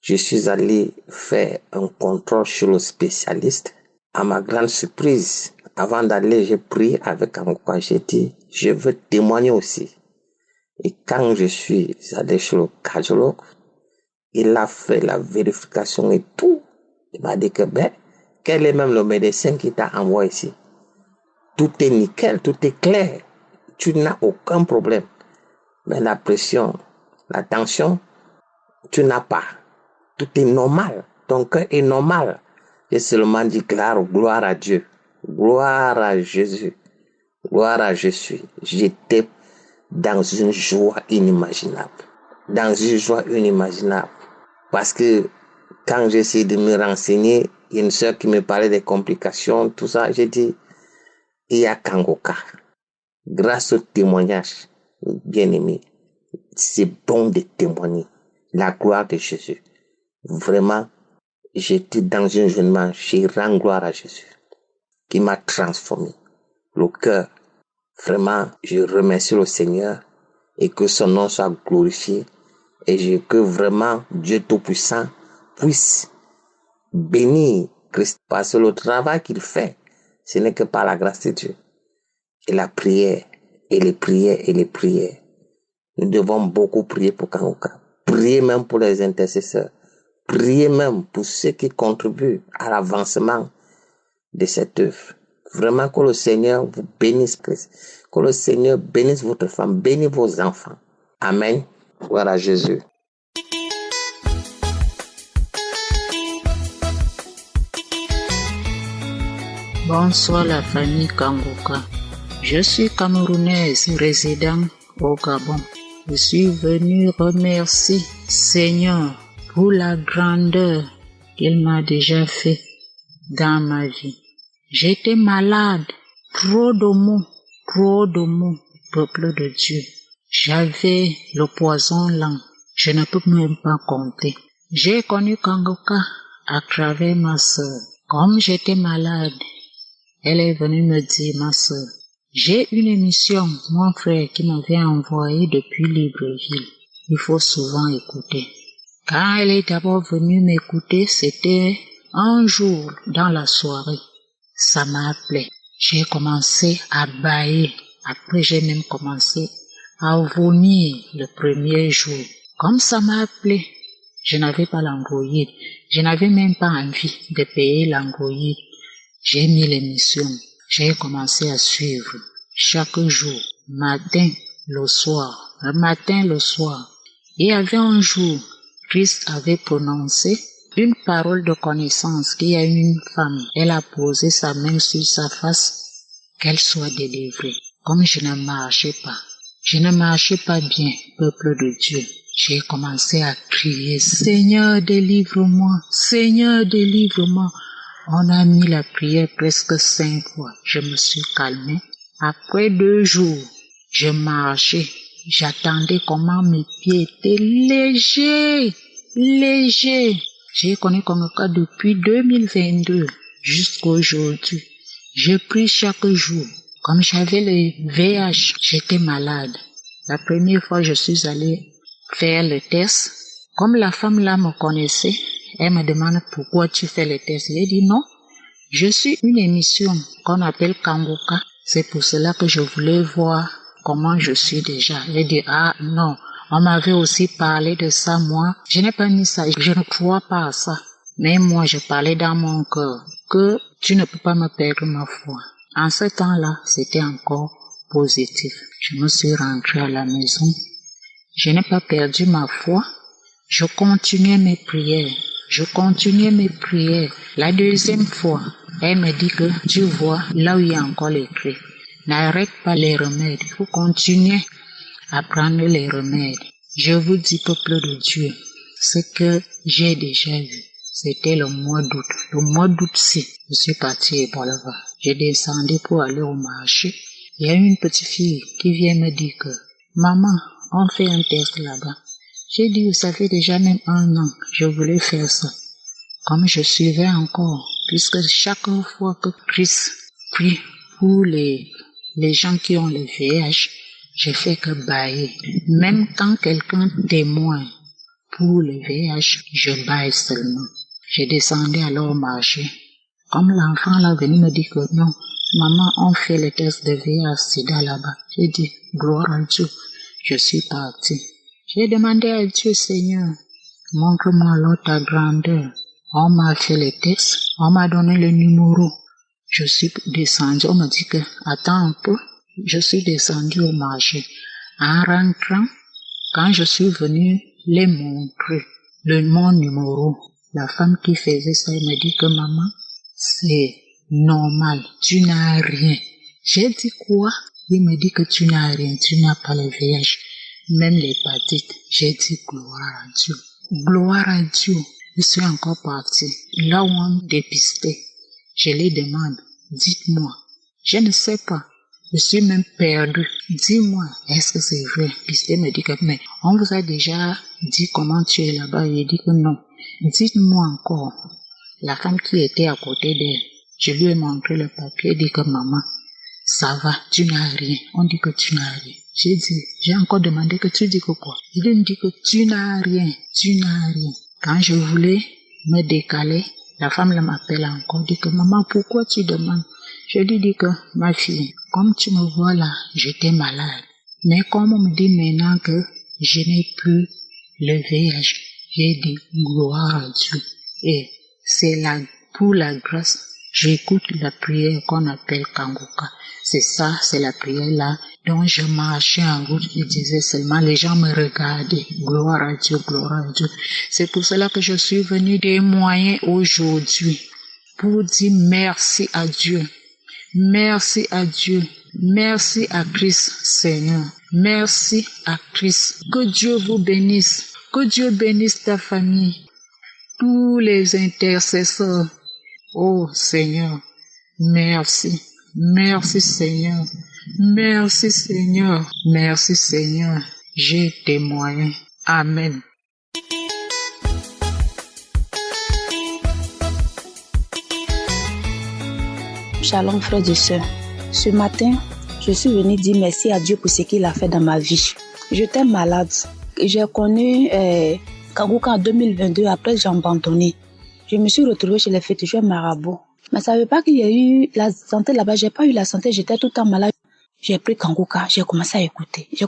Je suis allé faire un contrôle chez le spécialiste. À ma grande surprise, avant d'aller, j'ai prié avec Kanguka. J'ai dit, je veux témoigner aussi. Et quand je suis allé chez le cardiologue, il a fait la vérification et tout. Il m'a dit que, quel est même le médecin qui t'a envoyé ici? Tout est nickel, tout est clair. Tu n'as aucun problème. Mais la pression, la tension, tu n'as pas. Tout est normal. Ton cœur est normal. J'ai seulement dit gloire à Dieu. Gloire à Jésus. Gloire à Jésus. J'étais dans une joie inimaginable. Dans une joie inimaginable. Parce que quand j'essayais de me renseigner, il y a une soeur qui me parlait des complications, tout ça. J'ai dit, il y a Kanguka. Grâce au témoignage, bien aimé, c'est bon de témoigner la gloire de Jésus. Vraiment, j'étais dans un jeûnement, j'ai rendu gloire à Jésus, qui m'a transformé. Le cœur, vraiment, je remercie le Seigneur et que son nom soit glorifié. Et que vraiment Dieu Tout-Puissant puisse bénir Christ. Parce que le travail qu'il fait, ce n'est que par la grâce de Dieu. Et la prière, et les prières, et les prières. Nous devons beaucoup prier pour Kanguka. Prier même pour les intercesseurs. Prier même pour ceux qui contribuent à l'avancement de cette œuvre. Vraiment que le Seigneur vous bénisse Christ. Que le Seigneur bénisse votre femme, bénisse vos enfants. Amen. Gloire à Jésus. Bonsoir la famille Kanguka. Je suis camerounaise résidant au Gabon. Je suis venue remercier Seigneur pour la grandeur qu'il m'a déjà fait dans ma vie. J'étais malade, trop de maux, peuple de Dieu. J'avais le poison lent, je ne peux même pas compter. J'ai connu Kangoka à travers ma sœur. Comme j'étais malade, elle est venue me dire, ma sœur, j'ai une émission, mon frère qui m'avait envoyé depuis Libreville. Il faut souvent écouter. Quand elle est d'abord venue m'écouter, c'était un jour dans la soirée. Ça m'a appelé. J'ai commencé à bâiller. Après, j'ai même commencé à vomir le premier jour. Comme ça m'a appelé, je n'avais pas l'Android. Je n'avais même pas envie de payer l'Android. J'ai mis l'émission. J'ai commencé à suivre chaque jour, matin, le soir, Et il y avait un jour, Christ avait prononcé une parole de connaissance qu'il y a une femme. Elle a posé sa main sur sa face, qu'elle soit délivrée. Comme je ne marchais pas bien, peuple de Dieu. J'ai commencé à crier, Seigneur, délivre-moi, Seigneur, délivre-moi. On a mis la prière presque 5 fois. Je me suis calmée. Après 2 jours, je marchais. J'attendais comment mes pieds étaient légers. J'ai connu Kangoka depuis 2022 jusqu'à aujourd'hui. Je prie chaque jour. Comme j'avais le VIH, j'étais malade. La première fois, je suis allée faire le test. Comme la femme là me connaissait, elle me demande pourquoi tu fais le test. J'ai dit non, je suis une émission qu'on appelle Kangoka. C'est pour cela que je voulais voir comment je suis déjà. Elle dit ah non, on m'avait aussi parlé de ça moi. Je n'ai pas mis ça, je ne crois pas à ça. Mais moi je parlais dans mon cœur que tu ne peux pas me perdre ma foi. En ce temps-là, c'était encore positif. Je me suis rentrée à la maison. Je n'ai pas perdu ma foi. Je continuais mes prières. La deuxième fois, elle me dit que tu vois, là où il y a encore les cris, n'arrête pas les remèdes. Il faut continuer à prendre les remèdes. Je vous dis, peuple de Dieu, ce que j'ai déjà vu, c'était le mois d'août. Le mois d'août-ci, je suis partie à Bolova. J'ai descendu pour aller au marché. Il y a une petite fille qui vient me dire que, maman, on fait un test là-bas. J'ai dit, ça fait déjà même 1 an, je voulais faire ça. Comme je suivais encore, puisque chaque fois que Christ prie pour les gens qui ont le VIH, je fais que bailler. Même quand quelqu'un témoigne pour le VIH, je baille seulement. J'ai descendu alors au marché. Comme l'enfant là venu me dire que non, maman, on fait le test de VIH-Sida là-bas. J'ai dit, gloire à Dieu. Je suis partie. J'ai demandé à Dieu, Seigneur, montre-moi alors ta grandeur. On m'a fait le test, on m'a donné le numéro. Je suis descendue, on m'a dit que, attends un peu, je suis descendue au marché. En rentrant, quand je suis venue les montrer mon numéro, la femme qui faisait ça, elle m'a dit que maman, c'est normal, tu n'as rien. J'ai dit quoi? Il me dit que tu n'as rien, tu n'as pas le VIH, même l'hépatite. J'ai dit gloire à Dieu. Gloire à Dieu. Je suis encore partie. Là où on me dépistait, je les demande, dites-moi. Je ne sais pas. Je suis même perdue. Dis-moi, est-ce que c'est vrai? Pisté me dit que, mais on vous a déjà dit comment tu es là-bas. Il dit que non. Dites-moi encore. La femme qui était à côté d'elle, je lui ai montré le papier, elle dit que maman, ça va, tu n'as rien. On dit que tu n'as rien. J'ai encore demandé que tu dis que quoi? Il me dit que tu n'as rien. Quand je voulais me décaler, la femme m'appelle encore, dit que maman, pourquoi tu demandes? Je lui dis que ma fille, comme tu me vois là, j'étais malade. Mais comme on me dit maintenant que je n'ai plus le VIH, j'ai dit gloire à Dieu. Et c'est là, pour la grâce, j'écoute la prière qu'on appelle Kangoka. C'est ça, c'est la prière là dont je marchais en route, je disais seulement, les gens me regardaient. Gloire à Dieu, gloire à Dieu. C'est pour cela que je suis venue témoigner aujourd'hui pour dire merci à Dieu. Merci à Dieu. Merci à Christ, Seigneur. Merci à Christ. Que Dieu vous bénisse. Que Dieu bénisse ta famille. tous les intercesseurs. Oh Seigneur, merci. Merci Seigneur. Merci Seigneur. Merci Seigneur. J'ai témoigné. Amen. Shalom frères et sœurs. Ce matin, je suis venue dire merci à Dieu pour ce qu'il a fait dans ma vie. J'étais malade. J'ai connu Kanguka en 2022, après j'ai abandonné. Je me suis retrouvée chez les féticheurs marabouts. Mais ça ne veut pas qu'il y ait eu la santé là-bas. J'ai pas eu la santé, j'étais tout le temps malade. J'ai pris Kanguka, j'ai commencé à écouter. J'ai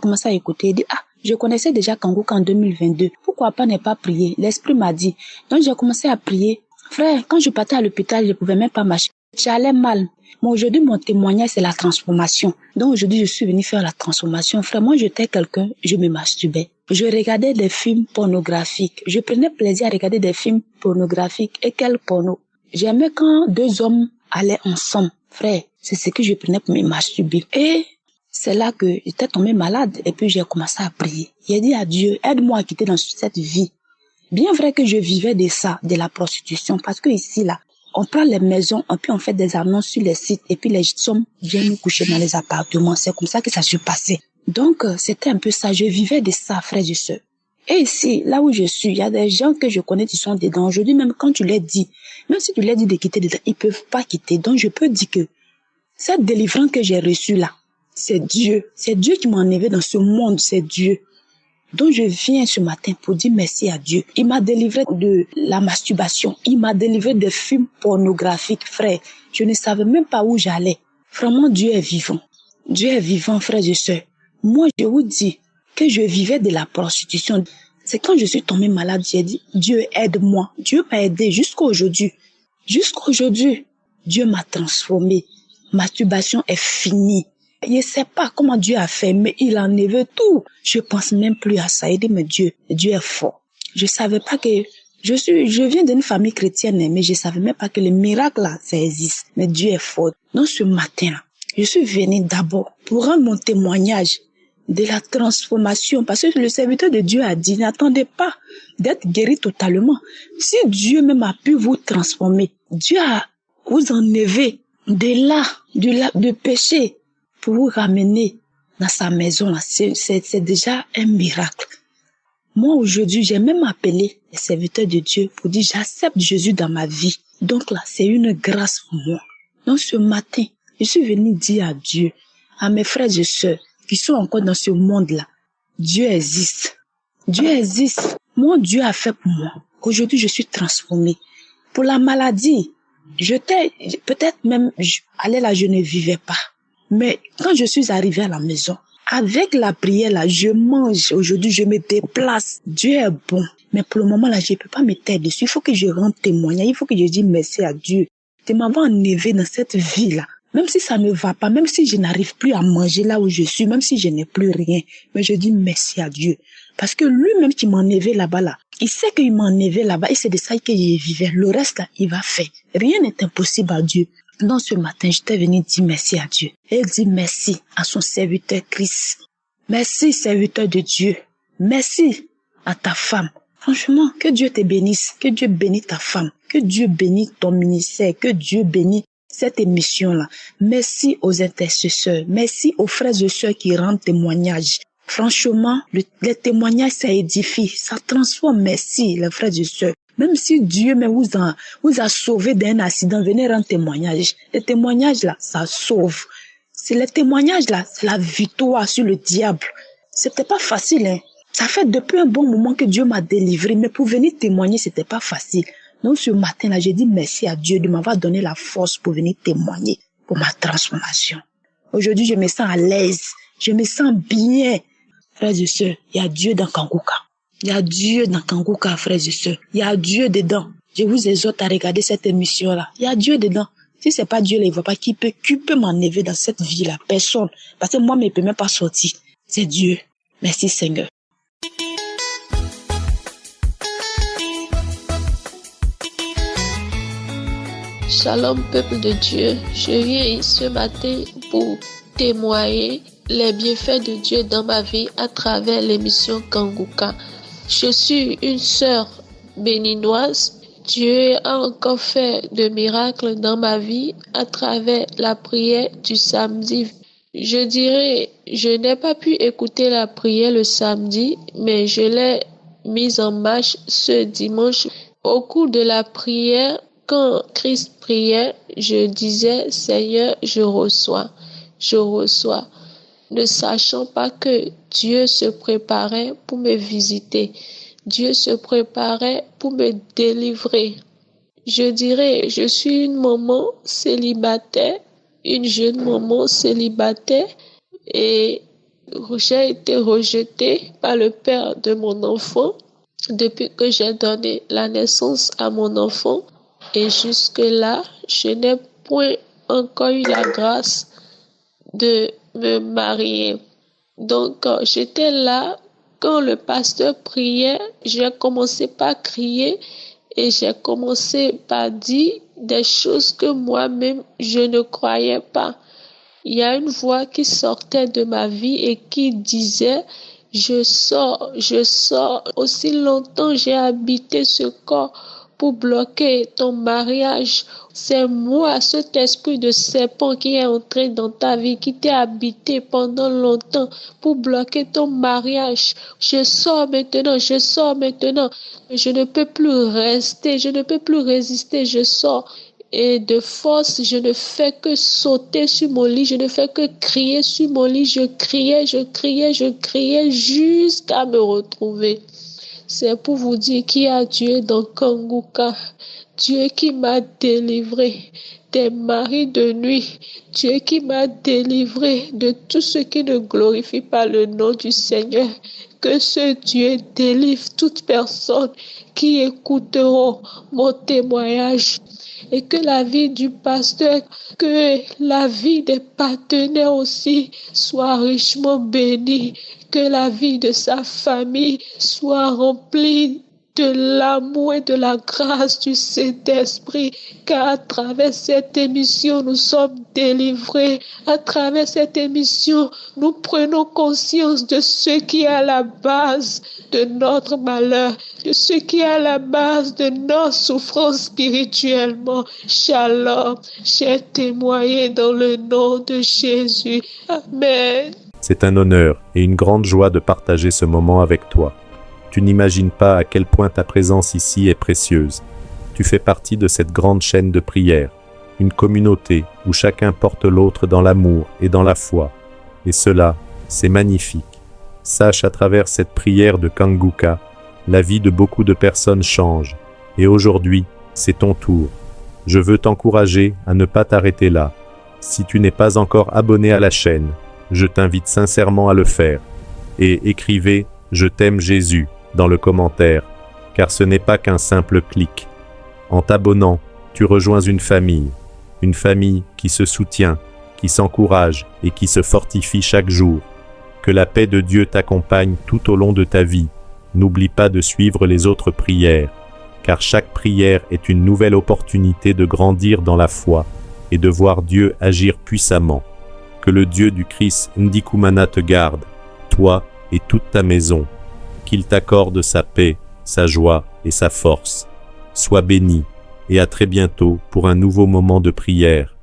dit, je connaissais déjà Kanguka en 2022. Pourquoi pas ne pas prier? L'esprit m'a dit. Donc j'ai commencé à prier. Frère, quand je partais à l'hôpital, je ne pouvais même pas marcher. J'allais mal. Mais aujourd'hui, mon témoignage, c'est la transformation. Donc aujourd'hui, je suis venue faire la transformation. Frère, moi, j'étais quelqu'un, je me masturbais. Je regardais des films pornographiques. Je prenais plaisir à regarder des films pornographiques. Et quel porno? J'aimais quand deux hommes allaient ensemble. Frère, c'est ce que je prenais pour me masturber. Et c'est là que j'étais tombée malade. Et puis j'ai commencé à prier. J'ai dit à Dieu, aide-moi à quitter dans cette vie. Bien vrai que je vivais de ça, de la prostitution. Parce que ici, là, on prend les maisons, et puis on fait des annonces sur les sites, et puis les hommes viennent nous coucher dans les appartements. C'est comme ça que ça se passait. Donc, c'était un peu ça. Je vivais de ça, frères et sœurs. Et ici, là où je suis, il y a des gens que je connais qui sont dedans. Aujourd'hui, même quand tu les dis, même si tu les dis de quitter dedans, ils peuvent pas quitter. Donc, je peux dire que cette délivrance que j'ai reçue là, c'est Dieu. C'est Dieu qui m'a enlevé dans ce monde, c'est Dieu. Donc je viens ce matin pour dire merci à Dieu. Il m'a délivré de la masturbation. Il m'a délivré des films pornographiques, frère. Je ne savais même pas où j'allais. Vraiment, Dieu est vivant. Dieu est vivant, frères et sœurs. Moi, je vous dis que je vivais de la prostitution. C'est quand je suis tombée malade, j'ai dit, Dieu aide-moi. Dieu m'a aidé jusqu'à aujourd'hui. Jusqu'à aujourd'hui, Dieu m'a transformé. Masturbation est finie. Je ne sais pas comment Dieu a fait, mais il a enlevé tout. Je pense même plus à ça. Il dit, mais Dieu est fort. Je savais pas que, je viens d'une famille chrétienne, mais je savais même pas que le miracle là, ça existe. Mais Dieu est fort. Donc ce matin, je suis venue d'abord pour rendre mon témoignage de la transformation, parce que le serviteur de Dieu a dit, n'attendez pas d'être guéri totalement. Si Dieu même a pu vous transformer, Dieu a vous enlevé de péché, pour vous ramener dans sa maison, là, c'est déjà un miracle. Moi, aujourd'hui, j'ai même appelé les serviteurs de Dieu pour dire, j'accepte Jésus dans ma vie. Donc là, c'est une grâce pour moi. Donc ce matin, je suis venue dire à Dieu, à mes frères et sœurs, qui sont encore dans ce monde-là, Dieu existe. Dieu existe. Mon Dieu a fait pour moi. Aujourd'hui, je suis transformée. Pour la maladie, peut-être même, je ne vivais pas. Mais quand je suis arrivée à la maison, avec la prière là, je mange. Aujourd'hui, je me déplace. Dieu est bon. Mais pour le moment là, je ne peux pas me taire dessus. Il faut que je rende témoignage. Il faut que je dise merci à Dieu de m'avoir enlevé dans cette vie là. Même si ça ne va pas, même si je n'arrive plus à manger là où je suis, même si je n'ai plus rien. Mais je dis merci à Dieu. Parce que lui-même qui m'a enlevé là-bas là, il sait qu'il m'a enlevé là-bas et c'est de ça que je vivais. Le reste là, il va faire. Rien n'est impossible à Dieu. Donc ce matin, j'étais venue dire merci à Dieu. Et dire merci à son serviteur Christ. Merci, serviteur de Dieu. Merci à ta femme. Franchement, que Dieu te bénisse. Que Dieu bénisse ta femme. Que Dieu bénisse ton ministère. Que Dieu bénisse cette émission-là. Merci aux intercesseurs. Merci aux frères et sœurs qui rendent témoignage. Franchement, les témoignages, ça édifie. Ça transforme. Merci, les frères et sœurs. Même si Dieu vous a sauvé d'un accident, venez rendre témoignage. Les témoignages là, ça sauve. C'est les témoignages là, c'est la victoire sur le diable. C'était pas facile, hein. Ça fait depuis un bon moment que Dieu m'a délivré, mais pour venir témoigner, c'était pas facile. Donc ce matin là, j'ai dit merci à Dieu de m'avoir donné la force pour venir témoigner pour ma transformation. Aujourd'hui, je me sens à l'aise, je me sens bien. Frères et sœurs, il y a Dieu dans Kanguka. Il y a Dieu dans Kanguka, frères et sœurs. Il y a Dieu dedans. Je vous exhorte à regarder cette émission-là. Il y a Dieu dedans. Si c'est pas Dieu, là, il voit pas qui peut m'enlever dans cette vie-là. Personne. Parce que moi, je ne peux même pas sortir. C'est Dieu. Merci, Seigneur. Shalom, peuple de Dieu. Je viens ce matin pour témoigner les bienfaits de Dieu dans ma vie à travers l'émission Kanguka. Je suis une sœur béninoise Dieu a encore fait de miracles dans ma vie à travers la prière du samedi. Je dirais, je n'ai pas pu écouter la prière le samedi, mais je l'ai mise en marche ce dimanche. Au cours de la prière, quand Christ priait, je disais, Seigneur, je reçois, ne sachant pas que Dieu se préparait pour me visiter. Dieu se préparait pour me délivrer. Je dirais, je suis une maman célibataire, une jeune maman célibataire, et j'ai été rejetée par le père de mon enfant depuis que j'ai donné la naissance à mon enfant. Et jusque-là, je n'ai point encore eu la grâce de me marier. Donc, j'étais là. Quand le pasteur priait, j'ai commencé par crier et j'ai commencé par dire des choses que moi-même je ne croyais pas. Il y a une voix qui sortait de ma vie et qui disait « Je sors. Aussi longtemps j'ai habité ce corps pour bloquer ton mariage. C'est moi, cet esprit de serpent qui est entré dans ta vie, qui t'a habité pendant longtemps pour bloquer ton mariage. Je sors maintenant. Je ne peux plus rester, je ne peux plus résister, je sors. Et de force, je ne fais que sauter sur mon lit, je ne fais que crier sur mon lit. Je criais jusqu'à me retrouver. C'est pour vous dire qu'il y a Dieu dans Kanguka, Dieu qui m'a délivré des maris de nuit, Dieu qui m'a délivré de tout ce qui ne glorifie pas le nom du Seigneur. Que ce Dieu délivre toute personne qui écouteront mon témoignage. Et que la vie du pasteur, que la vie des partenaires aussi soit richement bénie. Que la vie de sa famille soit remplie de l'amour et de la grâce du Saint-Esprit. Car à travers cette émission, nous sommes délivrés. À travers cette émission, nous prenons conscience de ce qui est à la base de notre malheur, de ce qui est à la base de nos souffrances spirituellement. Shalom. J'ai témoigné dans le nom de Jésus. Amen. C'est un honneur et une grande joie de partager ce moment avec toi. Tu n'imagines pas à quel point ta présence ici est précieuse. Tu fais partie de cette grande chaîne de prière, une communauté où chacun porte l'autre dans l'amour et dans la foi. Et cela, c'est magnifique. Sache à travers cette prière de Kanguka, la vie de beaucoup de personnes change. Et aujourd'hui, c'est ton tour. Je veux t'encourager à ne pas t'arrêter là. Si tu n'es pas encore abonné à la chaîne, je t'invite sincèrement à le faire. Et écrivez « Je t'aime Jésus » dans le commentaire, car ce n'est pas qu'un simple clic. En t'abonnant, tu rejoins une famille qui se soutient, qui s'encourage et qui se fortifie chaque jour. Que la paix de Dieu t'accompagne tout au long de ta vie. N'oublie pas de suivre les autres prières, car chaque prière est une nouvelle opportunité de grandir dans la foi et de voir Dieu agir puissamment. Que le Dieu du Christ Ndikumana te garde, toi et toute ta maison. Qu'il t'accorde sa paix, sa joie et sa force. Sois béni et à très bientôt pour un nouveau moment de prière.